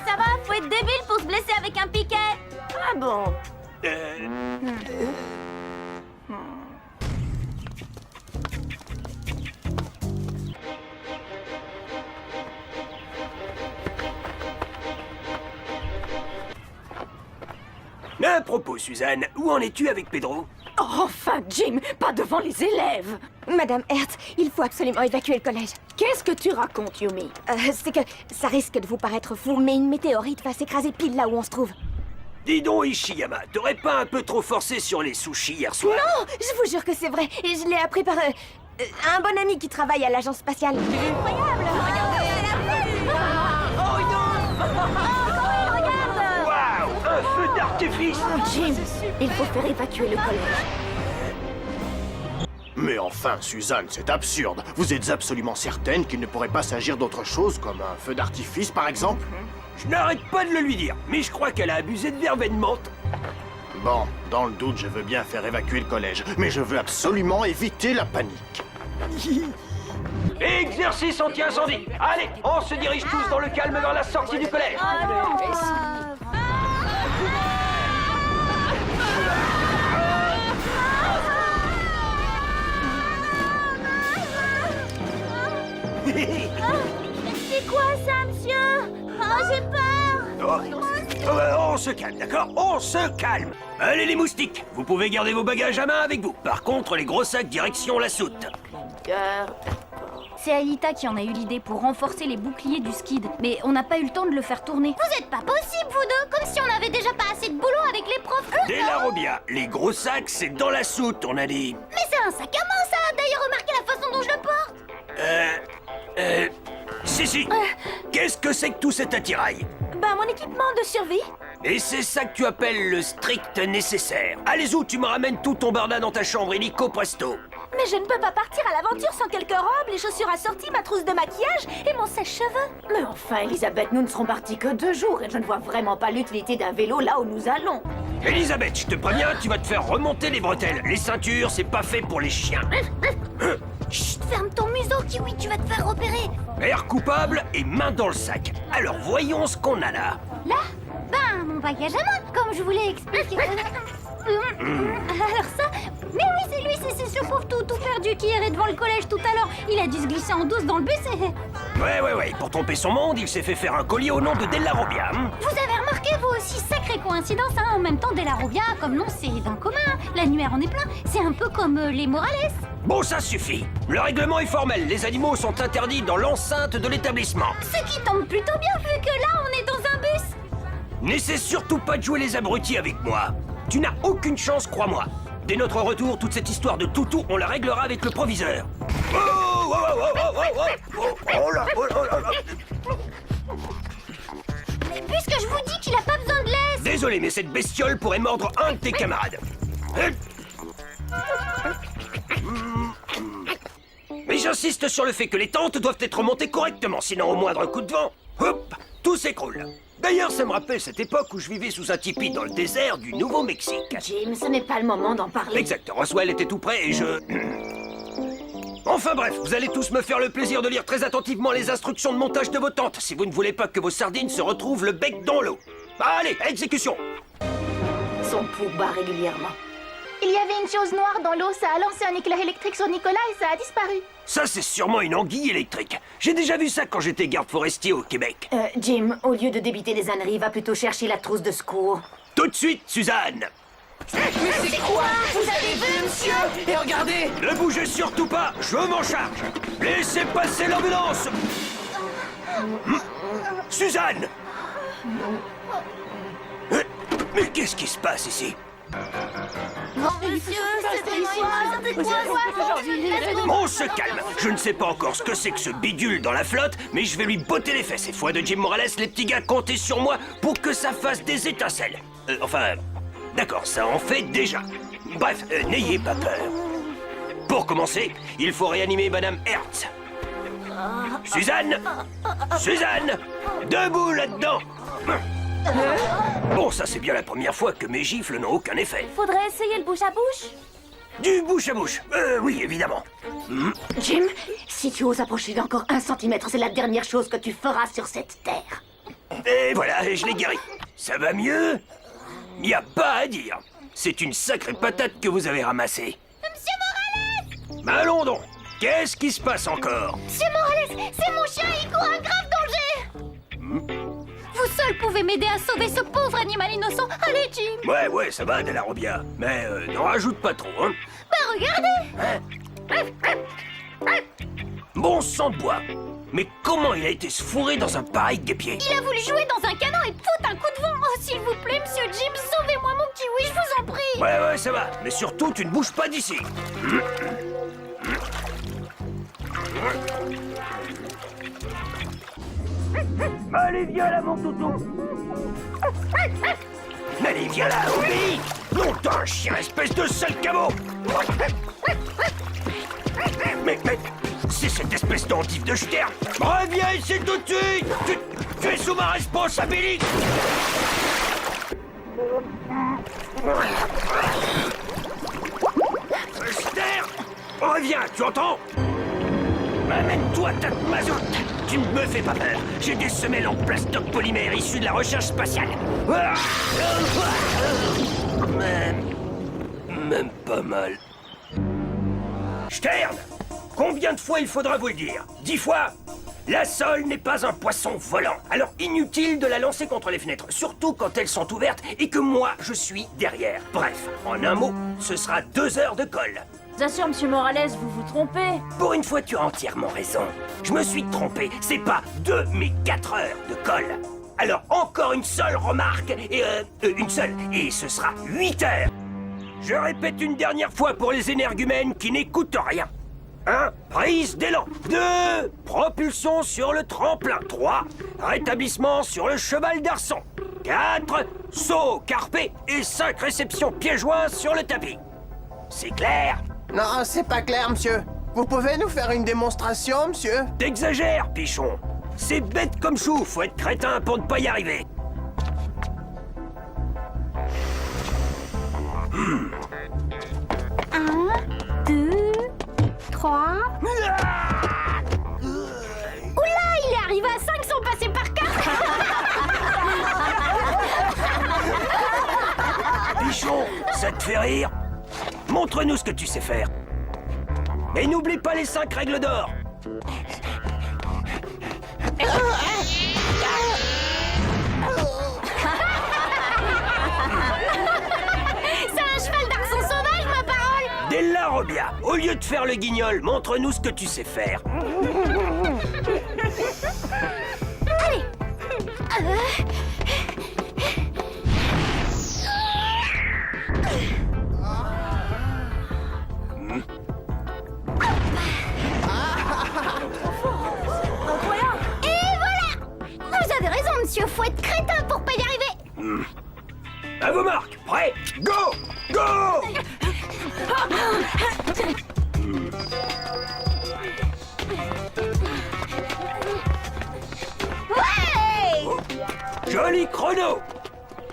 Ça va, faut être débile pour se blesser avec un piquet. Ah bon? À propos, Suzanne, où en es-tu avec Pedro? Enfin, Jim, pas devant les élèves. Madame Hertz, il faut absolument évacuer le collège. Qu'est-ce que tu racontes, Yumi? C'est que ça risque de vous paraître fou, mais une météorite va s'écraser pile là où on se trouve. Dis donc, Ishiyama, t'aurais pas un peu trop forcé sur les sushis hier soir? Non, je vous jure que c'est vrai. Et je l'ai appris par un bon ami qui travaille à l'agence spatiale. Incroyable! Waouh! Un feu d'artifice! Jim, il faut faire évacuer le collège. Mais enfin, Suzanne, c'est absurde. Vous êtes absolument certaine qu'il ne pourrait pas s'agir d'autre chose, comme un feu d'artifice, par exemple? Je n'arrête pas de le lui dire, mais je crois qu'elle a abusé de verveine menthe. Bon, dans le doute, je veux bien faire évacuer le collège, mais je veux absolument éviter la panique. Exercice anti-incendie. Allez, on se dirige tous dans le calme vers la sortie du collège. C'est quoi ça, monsieur? Oh, j'ai peur. On se calme, d'accord? On se calme. Allez les moustiques, vous pouvez garder vos bagages à main avec vous. Par contre, les gros sacs direction la soute. C'est Aïta qui en a eu l'idée pour renforcer les boucliers du skid. Mais on n'a pas eu le temps de le faire tourner. Vous êtes pas possible, vous deux. Comme si on avait déjà pas assez de boulot avec les profs. Dès la Robia, les gros sacs, c'est dans la soute, on a dit. Mais c'est un sac à main, ça. D'ailleurs, remarquez la façon dont je le porte. Si. Qu'est-ce que c'est que tout cet attirail? Bah, mon équipement de survie. Et c'est ça que tu appelles le strict nécessaire. Allez où tu me ramènes tout ton barda dans ta chambre illico presto. Mais je ne peux pas partir à l'aventure sans quelques robes, les chaussures assorties, ma trousse de maquillage et mon sèche-cheveux. Mais enfin, Elisabeth, nous ne serons partis que 2 jours et je ne vois vraiment pas l'utilité d'un vélo là où nous allons. Elisabeth, je te préviens, tu vas te faire remonter les bretelles. Les ceintures, c'est pas fait pour les chiens. Chut, ferme ton museau, Kiwi, tu vas te faire repérer. Air coupable et main dans le sac. Alors voyons ce qu'on a là. Là? Ben, mon bagage à main, comme je vous l'ai expliqué. Alors ça... Mais oui, c'est lui, c'est ce pauvre tout perdu qui errait devant le collège tout à l'heure. Il a dû se glisser en douce dans le bus et... Ouais, pour tromper son monde, il s'est fait faire un collier au nom de Della Robbia. Vous avez remarqué, vous aussi, sacrée coïncidence, hein. En même temps, Della Robbia, comme nom, c'est d'un commun. L'annuaire en est plein. C'est un peu comme les Morales. Bon, ça suffit. Le règlement est formel. Les animaux sont interdits dans l'enceinte de l'établissement. Ce qui tombe plutôt bien, vu que là, on est dans un bus. N'essaie surtout pas de jouer les abrutis avec moi. Tu n'as aucune chance, crois-moi. Dès notre retour, toute cette histoire de toutou, on la réglera avec le proviseur. Mais puisque je vous dis qu'il a pas besoin de laisse. Désolé, mais cette bestiole pourrait mordre un de tes camarades. Mais j'insiste sur le fait que les tentes doivent être montées correctement, sinon au moindre coup de vent, hop, tout s'écroule. D'ailleurs, ça me rappelle cette époque où je vivais sous un tipi dans le désert du Nouveau-Mexique. Jim, ce n'est pas le moment d'en parler. Exact, Roswell était tout prêt et je... Enfin bref, vous allez tous me faire le plaisir de lire très attentivement les instructions de montage de vos tentes si vous ne voulez pas que vos sardines se retrouvent le bec dans l'eau. Allez, à exécution. Son pouls bat régulièrement. Il y avait une chose noire dans l'eau, ça a lancé un éclair électrique sur Nicolas et ça a disparu. Ça, c'est sûrement une anguille électrique. J'ai déjà vu ça quand j'étais garde forestier au Québec. Jim, au lieu de débiter les âneries, va plutôt chercher la trousse de secours. Tout de suite, Suzanne. Mais c'est quoi? Vous avez vu, monsieur? Et regardez! Ne bougez surtout pas, je m'en charge. Laissez passer l'ambulance. Suzanne. Mais qu'est-ce qui se passe ici? On se calme. Je ne sais pas encore ce que c'est que ce bidule dans la flotte, mais je vais lui botter les fesses. Et foi de Jim Morales, les petits gars, comptez sur moi pour que ça fasse des étincelles. Enfin, d'accord, ça en fait déjà. Bref, n'ayez pas peur. Pour commencer, il faut réanimer Madame Hertz. Suzanne! Suzanne! Debout là-dedans! Bon, ça c'est bien la première fois que mes gifles n'ont aucun effet. Faudrait essayer le bouche à bouche. Du bouche à bouche, oui, évidemment. Jim, si tu oses approcher d'encore 1 centimètre, c'est la dernière chose que tu feras sur cette terre. Et voilà, je l'ai guéri. Ça va mieux? Y a pas à dire. C'est une sacrée patate que vous avez ramassée. Monsieur Morales! Allons donc. Qu'est-ce qui se passe encore? Monsieur Morales, c'est mon chien, il court un grave danger! Vous seul pouvez m'aider à sauver ce pauvre animal innocent. Allez, Jim! Ouais, ça va, Delarobia. Mais n'en rajoute pas trop, hein. Bah, regardez! Bon sang de bois. Mais comment il a été se fourrer dans un pareil guêpier? Il a voulu jouer dans un canon et fout un coup de vent. Oh, s'il vous plaît, monsieur Jim, sauvez-moi mon kiwi, je vous en prie! Ouais, ça va. Mais surtout, tu ne bouges pas d'ici. Allez, viens là, mon toutou. Allez, viens là, obéis. Non, t'es un chien, espèce de sale cabot. Mais, c'est cette espèce d'endive de Stern. Reviens ici tout de suite. Tu es sous ma responsabilité. Stern, reviens, tu entends? Amène-toi, ta mazoute. Tu ne me fais pas peur. J'ai des semelles en plastoc polymère issues de la recherche spatiale. Même pas mal. Stern, combien de fois il faudra vous le dire? 10 fois? La sole n'est pas un poisson volant. Alors inutile de la lancer contre les fenêtres, surtout quand elles sont ouvertes et que moi, je suis derrière. Bref, en un mot, ce sera 2 heures de colle. Bien sûr, monsieur Morales, vous vous trompez. Pour une fois, tu as entièrement raison. Je me suis trompé. C'est pas 2, mais 4 heures de colle. Alors, encore une seule remarque, et une seule, et ce sera 8 heures. Je répète une dernière fois pour les énergumènes qui n'écoutent rien. 1. Prise d'élan. 2. Propulsion sur le tremplin. 3. Rétablissement sur le cheval d'arçon. 4. Saut carpé. Et 5 réceptions pieds joints sur le tapis. C'est clair? Non, c'est pas clair, monsieur. Vous pouvez nous faire une démonstration, monsieur? T'exagères, pichon. C'est bête comme chou, faut être crétin pour ne pas y arriver. 1, 2, 3... Oula, il est arrivé à 5 sans passer par 4. Pichon, ça te fait rire? Montre-nous ce que tu sais faire. Et n'oublie pas les 5 règles d'or. C'est un cheval d'arçon sauvage, ma parole! Delarobia, au lieu de faire le guignol, montre-nous ce que tu sais faire. Allez! Et voilà! Vous avez raison, monsieur, faut être crétin pour pas y arriver! À vos marques, prêts? Go! Go! Joli chrono.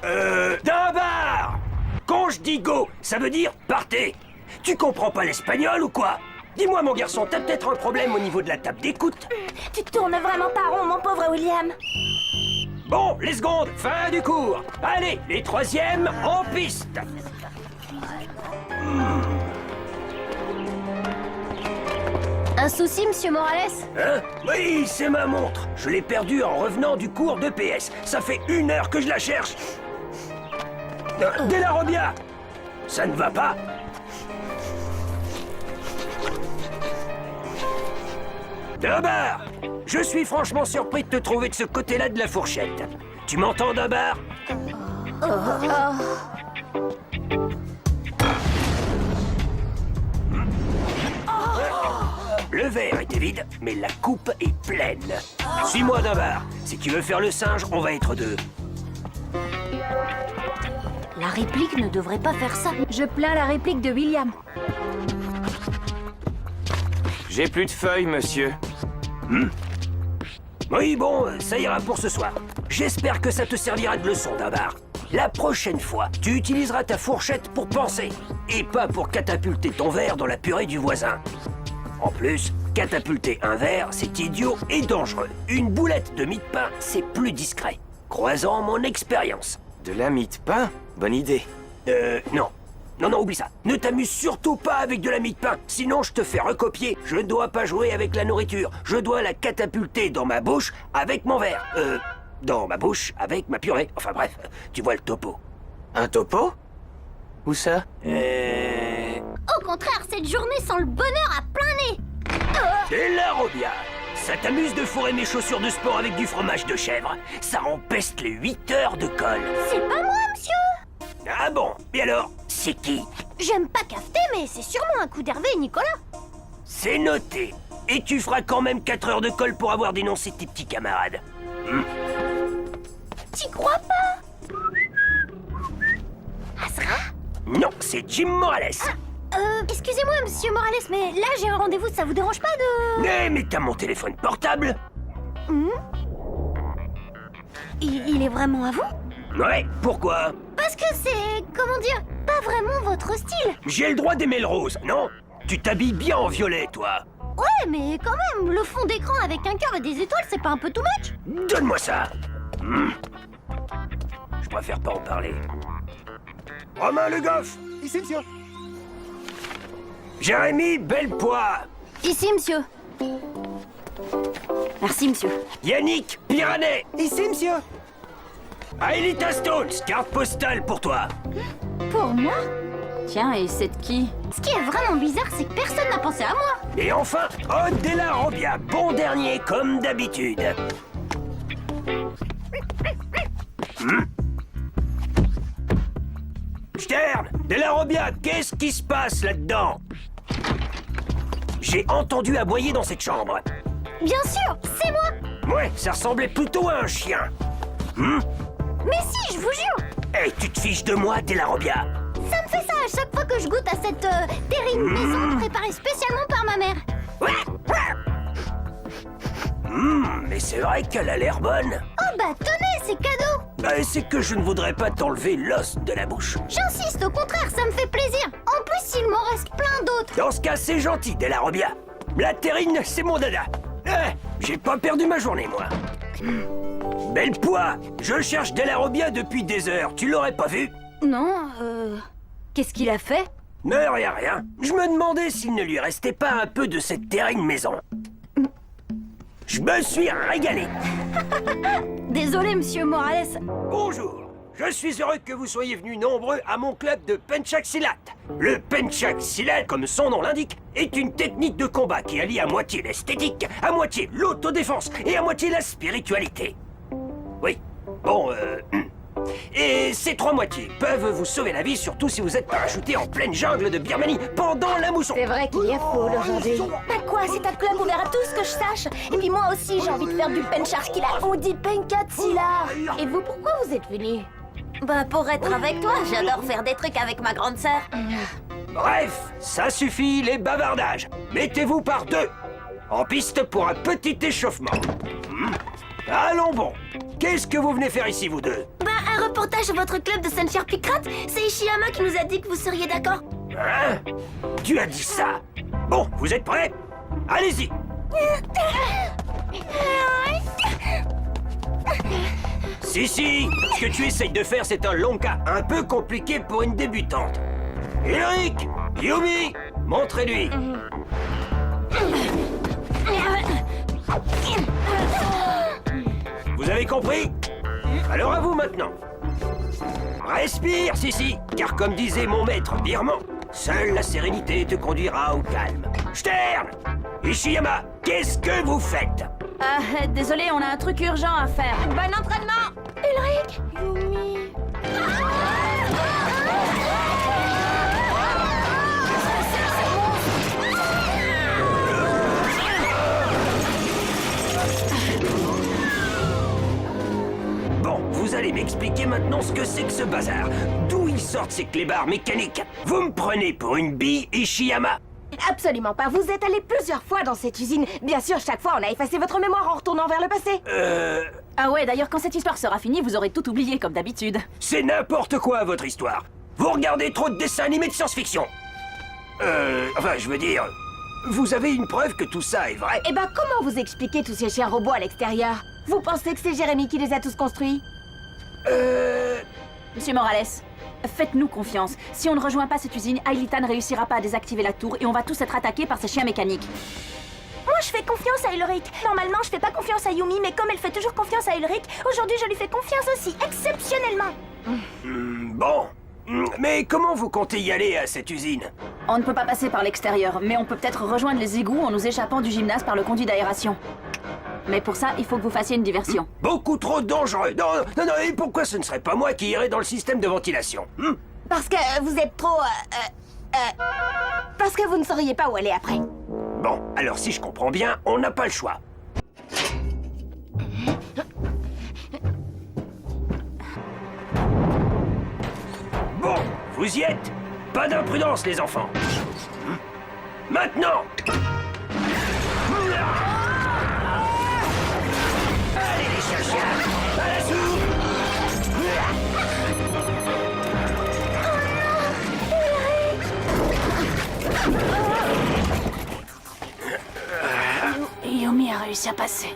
D'un bar. Quand je dis go, ça veut dire partez. Tu comprends pas l'espagnol ou quoi? Dis-moi, mon garçon, t'as peut-être un problème au niveau de la table d'écoute? Tu tournes vraiment pas rond, mon pauvre William. Bon, les secondes, fin du cours. Allez, les troisièmes en piste. Un souci, monsieur Morales? Hein? Oui, c'est ma montre. Je l'ai perdue en revenant du cours de PS. Ça fait 1 heure que je la cherche. De la Robia. Ça ne va pas? Dabar, je suis franchement surpris de te trouver de ce côté-là de la fourchette. Tu m'entends, Dabar? Le verre était vide, mais la coupe est pleine. Suis-moi, Dabar. Si tu veux faire le singe, on va être 2. La réplique ne devrait pas faire ça. Je plains la réplique de William. J'ai plus de feuilles, monsieur. Oui, bon, ça ira pour ce soir. J'espère que ça te servira de leçon, Dabar. La prochaine fois, tu utiliseras ta fourchette pour penser, et pas pour catapulter ton verre dans la purée du voisin. En plus, catapulter un verre, c'est idiot et dangereux. Une boulette de mie de pain, c'est plus discret. Croisant mon expérience. De la mie de pain? Bonne idée. Non. Non, oublie ça. Ne t'amuse surtout pas avec de la mie de pain, sinon je te fais recopier. Je ne dois pas jouer avec la nourriture. Je dois la catapulter dans ma bouche avec mon verre. Dans ma bouche avec ma purée. Enfin bref, tu vois le topo. Un topo? Où ça? Au contraire, cette journée sent le bonheur à plein nez. Et la Robia, ça t'amuse de fourrer mes chaussures de sport avec du fromage de chèvre? Ça empeste les 8 heures de colle. C'est pas moi, monsieur. Ah bon? Et alors, c'est qui? J'aime pas cafeter, mais c'est sûrement un coup d'Hervé et Nicolas. C'est noté. Et tu feras quand même 4 heures de colle pour avoir dénoncé tes petits camarades. T'y crois pas? Azra? Non, c'est Jim Morales. Excusez-moi, monsieur Morales, mais là j'ai un rendez-vous, ça vous dérange pas de... Mais t'as mon téléphone portable? Il est vraiment à vous? Ouais, pourquoi? Parce que c'est, comment dire, pas vraiment votre style. J'ai le droit d'aimer le rose, non? Tu t'habilles bien en violet, toi. Ouais, mais quand même, le fond d'écran avec un cœur et des étoiles, c'est pas un peu too much? Donne-moi ça. Je préfère pas en parler. Romain Le Goff. Ici, monsieur. Jérémy Bellepoix. Ici, monsieur. Merci, monsieur. Yannick Piranet. Ici, monsieur. Aelita Stones, carte postale pour toi. Pour moi? Tiens, et c'est de qui? Ce qui est vraiment bizarre, c'est que personne n'a pensé à moi. Et enfin, Aude de la Robia, bon dernier comme d'habitude. Stern, de la Robia, qu'est-ce qui se passe là-dedans? J'ai entendu aboyer dans cette chambre. Bien sûr, c'est moi. Ouais, ça ressemblait plutôt à un chien. Mais si, je vous jure. Eh, tu te fiches de moi, de la Robia? Ça me fait ça à chaque fois que je goûte à cette terrine maison préparée spécialement par ma mère. Mais c'est vrai qu'elle a l'air bonne. Oh bah tenez, c'est cadeau. C'est que je ne voudrais pas t'enlever l'os de la bouche. J'insiste, au contraire, ça me fait plaisir. En plus, il m'en reste plein d'autres. Dans ce cas, c'est gentil, de la Robia. La terrine, c'est mon dada. J'ai pas perdu ma journée, moi. Bellepoix, je cherche de la Robia depuis des heures. Tu l'aurais pas vu? Non, qu'est-ce qu'il a fait? Mais rien. Je me demandais s'il ne lui restait pas un peu de cette terrine maison. Je me suis régalé. Désolé, monsieur Morales. Bonjour. Je suis heureux que vous soyez venus nombreux à mon club de Penchaksilat. Le Penchaksilat, comme son nom l'indique, est une technique de combat qui allie à moitié l'esthétique, à moitié l'autodéfense et à moitié la spiritualité. Oui. Bon, Et ces 3 moitiés peuvent vous sauver la vie, surtout si vous êtes parachuté en pleine jungle de Birmanie pendant la mousson. C'est vrai qu'il y a foule aujourd'hui. Bah quoi, c'est un club ouvert à tous que je sache. Et puis moi aussi, j'ai envie de faire du penchakila. On dit penkatsila. Et vous, pourquoi vous êtes venu? Bah, pour être avec toi, j'adore faire des trucs avec ma grande sœur. Bref, ça suffit les bavardages. Mettez-vous par 2. En piste pour un petit échauffement. Allons bon. Qu'est-ce que vous venez faire ici, vous deux? Un reportage sur votre club de Sunshine Picrate. C'est Ishiyama qui nous a dit que vous seriez d'accord. Hein? Tu as dit ça? Bon, vous êtes prêts? Allez-y. Si, ce que tu essayes de faire, c'est un long cas un peu compliqué pour une débutante. Ulrich, Yumi, montrez-lui. Vous avez compris? Alors à vous maintenant. Respire, si, car comme disait mon maître birman, seule la sérénité te conduira au calme. Stern, Ishiyama, qu'est-ce que vous faites? Désolé, on a un truc urgent à faire. Bon entraînement! Ulrich, Yumi. Bon, vous allez m'expliquer maintenant ce que c'est que ce bazar. D'où ils sortent ces clébards mécaniques? Vous me prenez pour une bille, Ishiyama? Absolument pas. Vous êtes allé plusieurs fois dans cette usine. Bien sûr, chaque fois, on a effacé votre mémoire en retournant vers le passé. Ah ouais, d'ailleurs, quand cette histoire sera finie, vous aurez tout oublié, comme d'habitude. C'est n'importe quoi, votre histoire. Vous regardez trop de dessins animés de science-fiction. Enfin, je veux dire... Vous avez une preuve que tout ça est vrai? Eh ben, comment vous expliquez tous ces chiens robots à l'extérieur? Vous pensez que c'est Jérémy qui les a tous construits? Monsieur Morales, faites-nous confiance. Si on ne rejoint pas cette usine, Ailita ne réussira pas à désactiver la tour et on va tous être attaqués par ces chiens mécaniques. Moi, je fais confiance à Ulrich. Normalement, je fais pas confiance à Yumi, mais comme elle fait toujours confiance à Ulrich, aujourd'hui, je lui fais confiance aussi, exceptionnellement. Bon. Mais comment vous comptez y aller à cette usine? On ne peut pas passer par l'extérieur, mais on peut peut-être rejoindre les égouts en nous échappant du gymnase par le conduit d'aération. Mais pour ça, il faut que vous fassiez une diversion. Beaucoup trop dangereux. Non, et pourquoi ce ne serait pas moi qui irais dans le système de ventilation? Parce que vous êtes trop... Parce que vous ne sauriez pas où aller après. Bon, alors si je comprends bien, on n'a pas le choix. Bon, vous y êtes? Pas d'imprudence, les enfants. Maintenant! Allez, les chiens, à la soupe! Yumi a réussi à passer.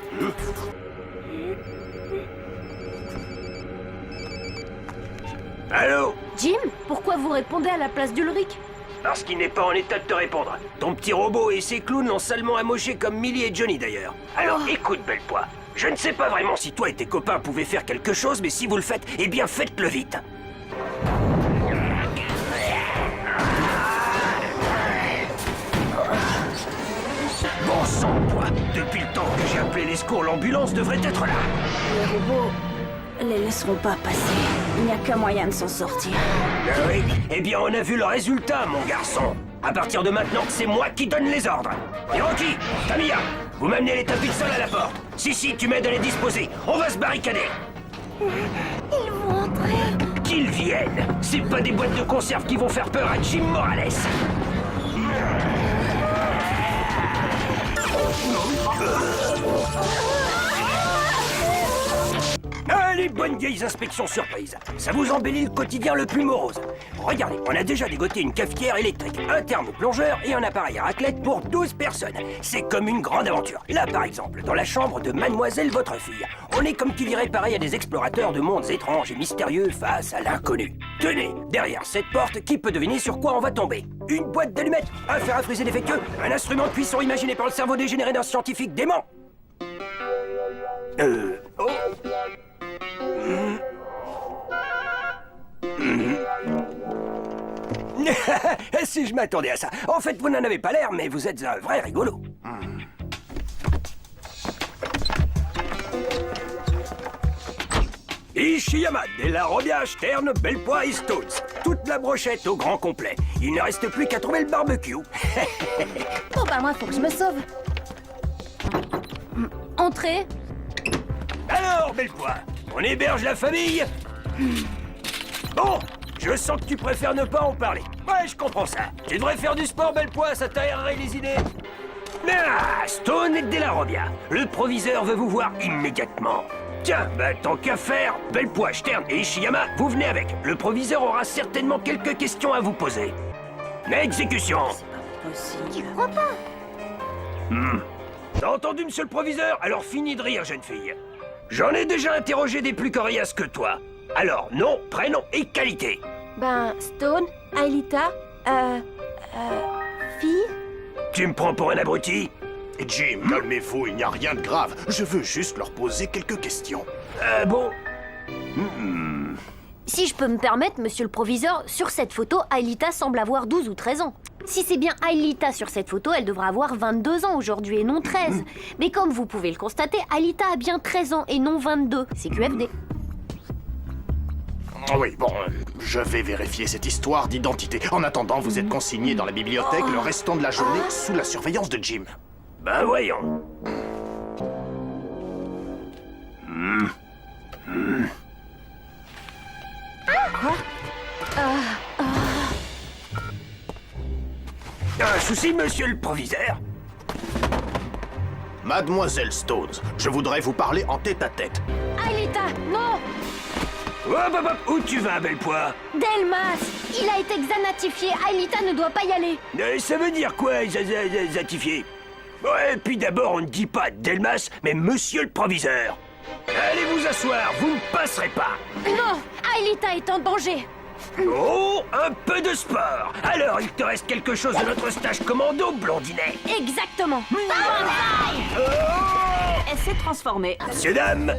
Allô? Jim, pourquoi vous répondez à la place d'Ulrich? Parce qu'il n'est pas en état de te répondre. Ton petit robot et ses clowns l'ont salement amoché comme Millie et Johnny d'ailleurs. Alors écoute, belle pois. Je ne sais pas vraiment si toi et tes copains pouvaient faire quelque chose, mais si vous le faites, eh bien faites-le vite. Bon sang, toi. Depuis le temps que j'ai appelé les secours, l'ambulance devrait être là. Les robots les laisseront pas passer. Il n'y a qu'un moyen de s'en sortir. Oui, eh bien on a vu le résultat, mon garçon. À partir de maintenant, c'est moi qui donne les ordres. Hiroki, Tamiya, vous m'amenez les tapis de sol à la porte. Si, tu m'aides à les disposer. On va se barricader. Ils vont entrer. Qu'ils viennent. C'est pas des boîtes de conserve qui vont faire peur à Jim Morales. Les bonnes vieilles inspections surprises. Ça vous embellit le quotidien le plus morose. Regardez, on a déjà dégoté une cafetière électrique, un thermoplongeur et un appareil à raclette pour 12 personnes. C'est comme une grande aventure. Là, par exemple, dans la chambre de mademoiselle votre fille, on est comme qui dirait pareil à des explorateurs de mondes étranges et mystérieux face à l'inconnu. Tenez, derrière cette porte, qui peut deviner sur quoi on va tomber? Une boîte d'allumettes, un fer à friser défectueux, un instrument de cuisson imaginé par le cerveau dégénéré d'un scientifique dément. Oh. Si je m'attendais à ça. En fait, vous n'en avez pas l'air, mais vous êtes un vrai rigolo. Ishiyama, Della Robbia, Stern, Belpois et Stones. Toute la brochette au grand complet. Il ne reste plus qu'à trouver le barbecue. Bon bah moi, faut que je me sauve. Entrez. Alors, Belpois, on héberge la famille? Bon, je sens que tu préfères ne pas en parler. Ouais, je comprends ça. Tu devrais faire du sport, Belpois, ça t'aérerait les idées. Ah, Stone et Della Robbia. Le proviseur veut vous voir immédiatement. Tiens, bah tant qu'à faire, Belpois, Stern et Ishiyama, vous venez avec. Le proviseur aura certainement quelques questions à vous poser. Exécution. Tu crois pas? T'as entendu, monsieur le proviseur? Alors fini de rire, jeune fille. J'en ai déjà interrogé des plus coriaces que toi. Alors, nom, prénom et qualité. Ben, Stone, Aelita, fille. Tu me prends pour un abruti? Jim, calmez-vous, il n'y a rien de grave. Je veux juste leur poser quelques questions. Bon. Si je peux me permettre, monsieur le proviseur, sur cette photo, Aelita semble avoir 12 ou 13 ans. Si c'est bien Aelita sur cette photo, elle devra avoir 22 ans aujourd'hui et non 13. Mais comme vous pouvez le constater, Aelita a bien 13 ans et non 22. C'est QFD. Oui, bon, je vais vérifier cette histoire d'identité. En attendant, vous êtes consigné dans la bibliothèque le restant de la journée sous la surveillance de Jim. Ben voyons. Un souci, monsieur le proviseur? Mademoiselle Stones, je voudrais vous parler en tête-à-tête. Aelita, non! Hop, hop, hop, où tu vas, Belpois? Delmas, il a été xanatifié. Aelita ne doit pas y aller. Ça veut dire quoi, zatifié? Ouais, puis d'abord, on ne dit pas Delmas, mais monsieur le proviseur. Allez vous asseoir, vous ne passerez pas. Non, Aelita est en danger. Oh, un peu de sport. Alors, il te reste quelque chose de notre stage commando, blondinet? Exactement. Elle s'est transformée. Messieurs, dames,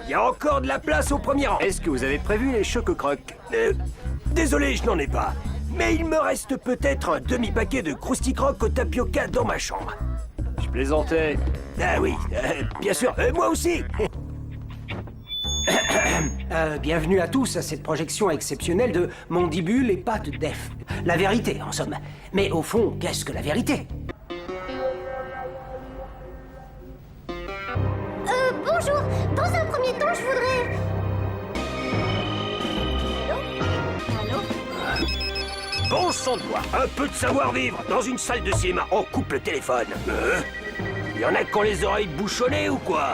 il y a encore de la place au premier rang. Est-ce que vous avez prévu les choco-crocs? Désolé, je n'en ai pas. Mais il me reste peut-être un demi-paquet de crousticrocs au tapioca dans ma chambre. Je plaisantais. Ah oui, bien sûr, moi aussi. Bienvenue à tous à cette projection exceptionnelle de Mondibule et Pâte d'Ef. La vérité, en somme. Mais au fond, qu'est-ce que la vérité? Bonjour. Dans un premier temps, je voudrais... Allô? Bon sang de bois, un peu de savoir-vivre. Dans une salle de cinéma, on coupe le téléphone. Y en a qui ont les oreilles bouchonnées ou quoi?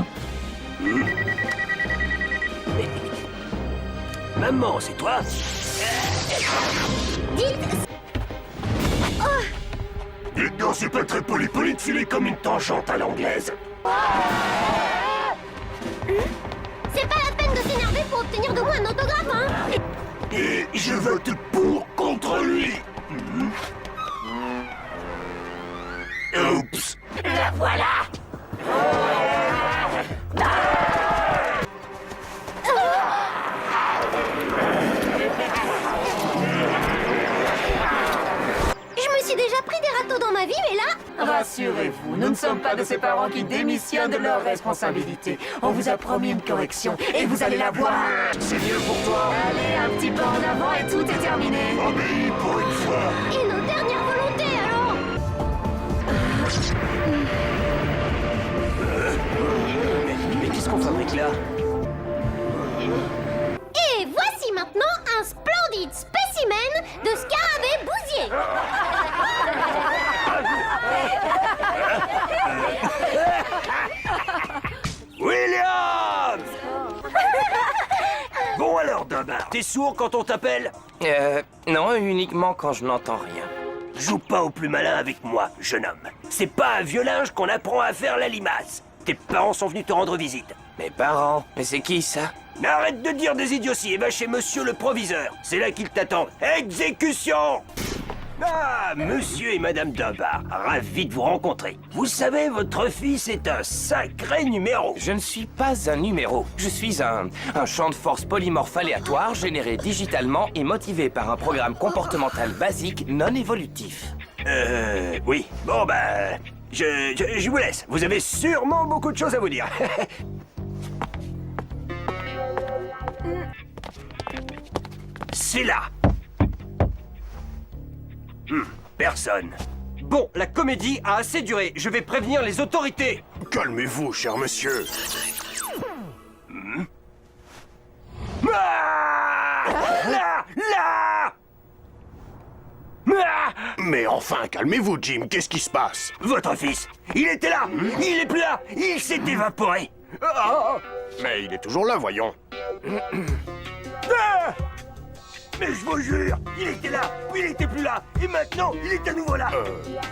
Maman, c'est toi? Dites donc, c'est pas très poli de filer comme une tangente à l'anglaise. C'est pas la peine de s'énerver pour obtenir de moi un autographe, hein? Et je vote pour contre lui. Oups. La voilà. Je me suis déjà pris des râteaux dans ma vie, mais là... Rassurez-vous, nous ne sommes pas de ces parents qui démissionnent de leurs responsabilités. On vous a promis une correction et vous allez la voir. C'est mieux pour toi. Allez, un petit pas en avant et tout est terminé. Obéis pour une fois. Et nos dernières volontés, alors? Mais qu'est-ce qu'on fabrique là? Et voici maintenant un splendide spécimen de scarabée bousier. William! Bon alors, Dunbar, t'es sourd quand on t'appelle? Non, uniquement quand je n'entends rien. Joue pas au plus malin avec moi, jeune homme. C'est pas à vieux linge qu'on apprend à faire la limace. Tes parents sont venus te rendre visite. Mes parents? Mais c'est qui ça? Arrête de dire des idioties et va chez monsieur le proviseur. C'est là qu'il t'attend. Exécution! Ah, monsieur et madame Dunbar, ravi de vous rencontrer. Vous savez, votre fils est un sacré numéro. Je ne suis pas un numéro. Je suis un champ de force polymorphe aléatoire généré digitalement et motivé par un programme comportemental basique non évolutif. Oui. Bon, bah... Je vous laisse. Vous avez sûrement beaucoup de choses à vous dire. C'est là. Personne. Bon, la comédie a assez duré. Je vais prévenir les autorités. Calmez-vous, cher monsieur. Ah! Là! Là! Ah! Mais enfin, calmez-vous, Jim, qu'est-ce qui se passe? Votre fils, il était là. Il est plus là. Il s'est évaporé. Mais il est toujours là, voyons. Ah! Mais je vous jure, il était là, puis il était plus là, et maintenant, il est à nouveau là.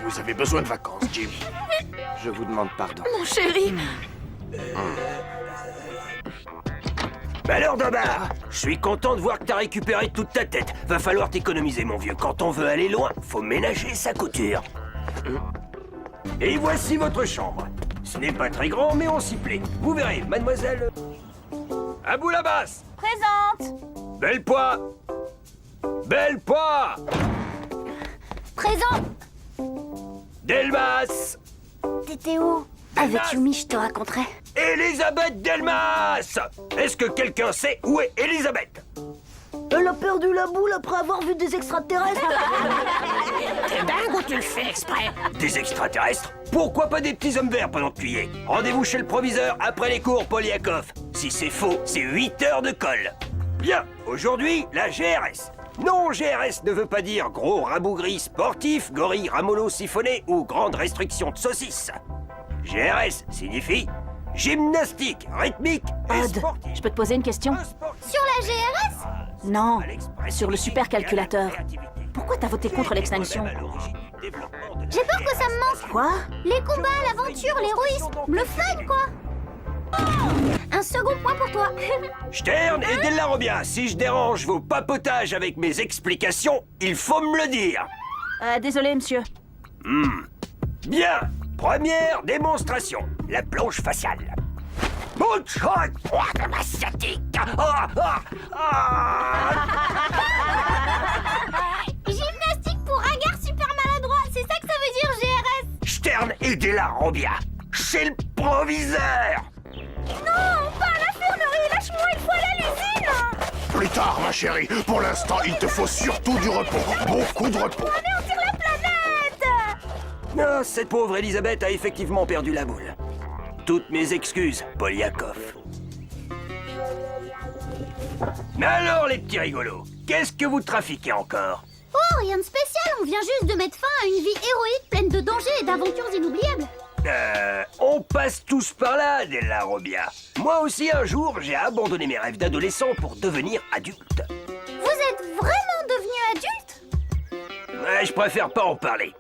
Vous avez besoin de vacances, Jim. Je vous demande pardon. Mon chéri. Bah alors, Dobar, je suis content de voir que t'as récupéré toute ta tête. Va falloir t'économiser, mon vieux. Quand on veut aller loin, faut ménager sa couture. Et voici votre chambre. Ce n'est pas très grand, mais on s'y plaît. Vous verrez, mademoiselle... Abou la basse. Présente. Belle poids. Belle poids. Présent. Delmas. T'étais où? Avec Yumi, je te raconterai. Elisabeth Delmas. Est-ce que quelqu'un sait où est Elisabeth? Elle a perdu la boule après avoir vu des extraterrestres. T'es dingue ou tu le fais exprès? Des extraterrestres? Pourquoi pas des petits hommes verts pendant que tu y es? Rendez-vous chez le proviseur après les cours, Poliakov. Si c'est faux, c'est 8 heures de colle. Bien, aujourd'hui, la GRS. Non, GRS ne veut pas dire gros rabougri sportif, gorille ramolo siphonné ou grande restriction de saucisses. GRS signifie gymnastique, rythmique et Odd, sportive. je peux te poser une question? Sur la GRS? Non, sur le supercalculateur. Pourquoi t'as voté contre l'extinction? J'ai peur que ça me manque. Quoi? Les combats, l'aventure, l'héroïsme, le fun, quoi. Un second point pour toi. Stern et Della Robbia, si je dérange vos papotages avec mes explications, il faut me le dire. Désolé, monsieur. Bien, première démonstration, la planche faciale. Asiatique. Gymnastique pour ringard super maladroit, c'est ça que ça veut dire GRS. Stern et Della Robbia, chez le proviseur. Non, pas à l'infirmerie, lâche-moi, il faut aller à l'usine. Plus tard, ma chérie. Pour l'instant, il te faut surtout du repos. Beaucoup de repos. Anéantir la planète. Ah, cette pauvre Elisabeth a effectivement perdu la boule. Toutes mes excuses, Poliakov. Mais alors, les petits rigolos, qu'est-ce que vous trafiquez encore? Oh, rien de spécial, on vient juste de mettre fin à une vie héroïque pleine de dangers et d'aventures inoubliables. On passe tous par là, Della Robbia. Moi aussi, un jour, j'ai abandonné mes rêves d'adolescent pour devenir adulte. Vous êtes vraiment devenu adulte? Ouais, je préfère pas en parler.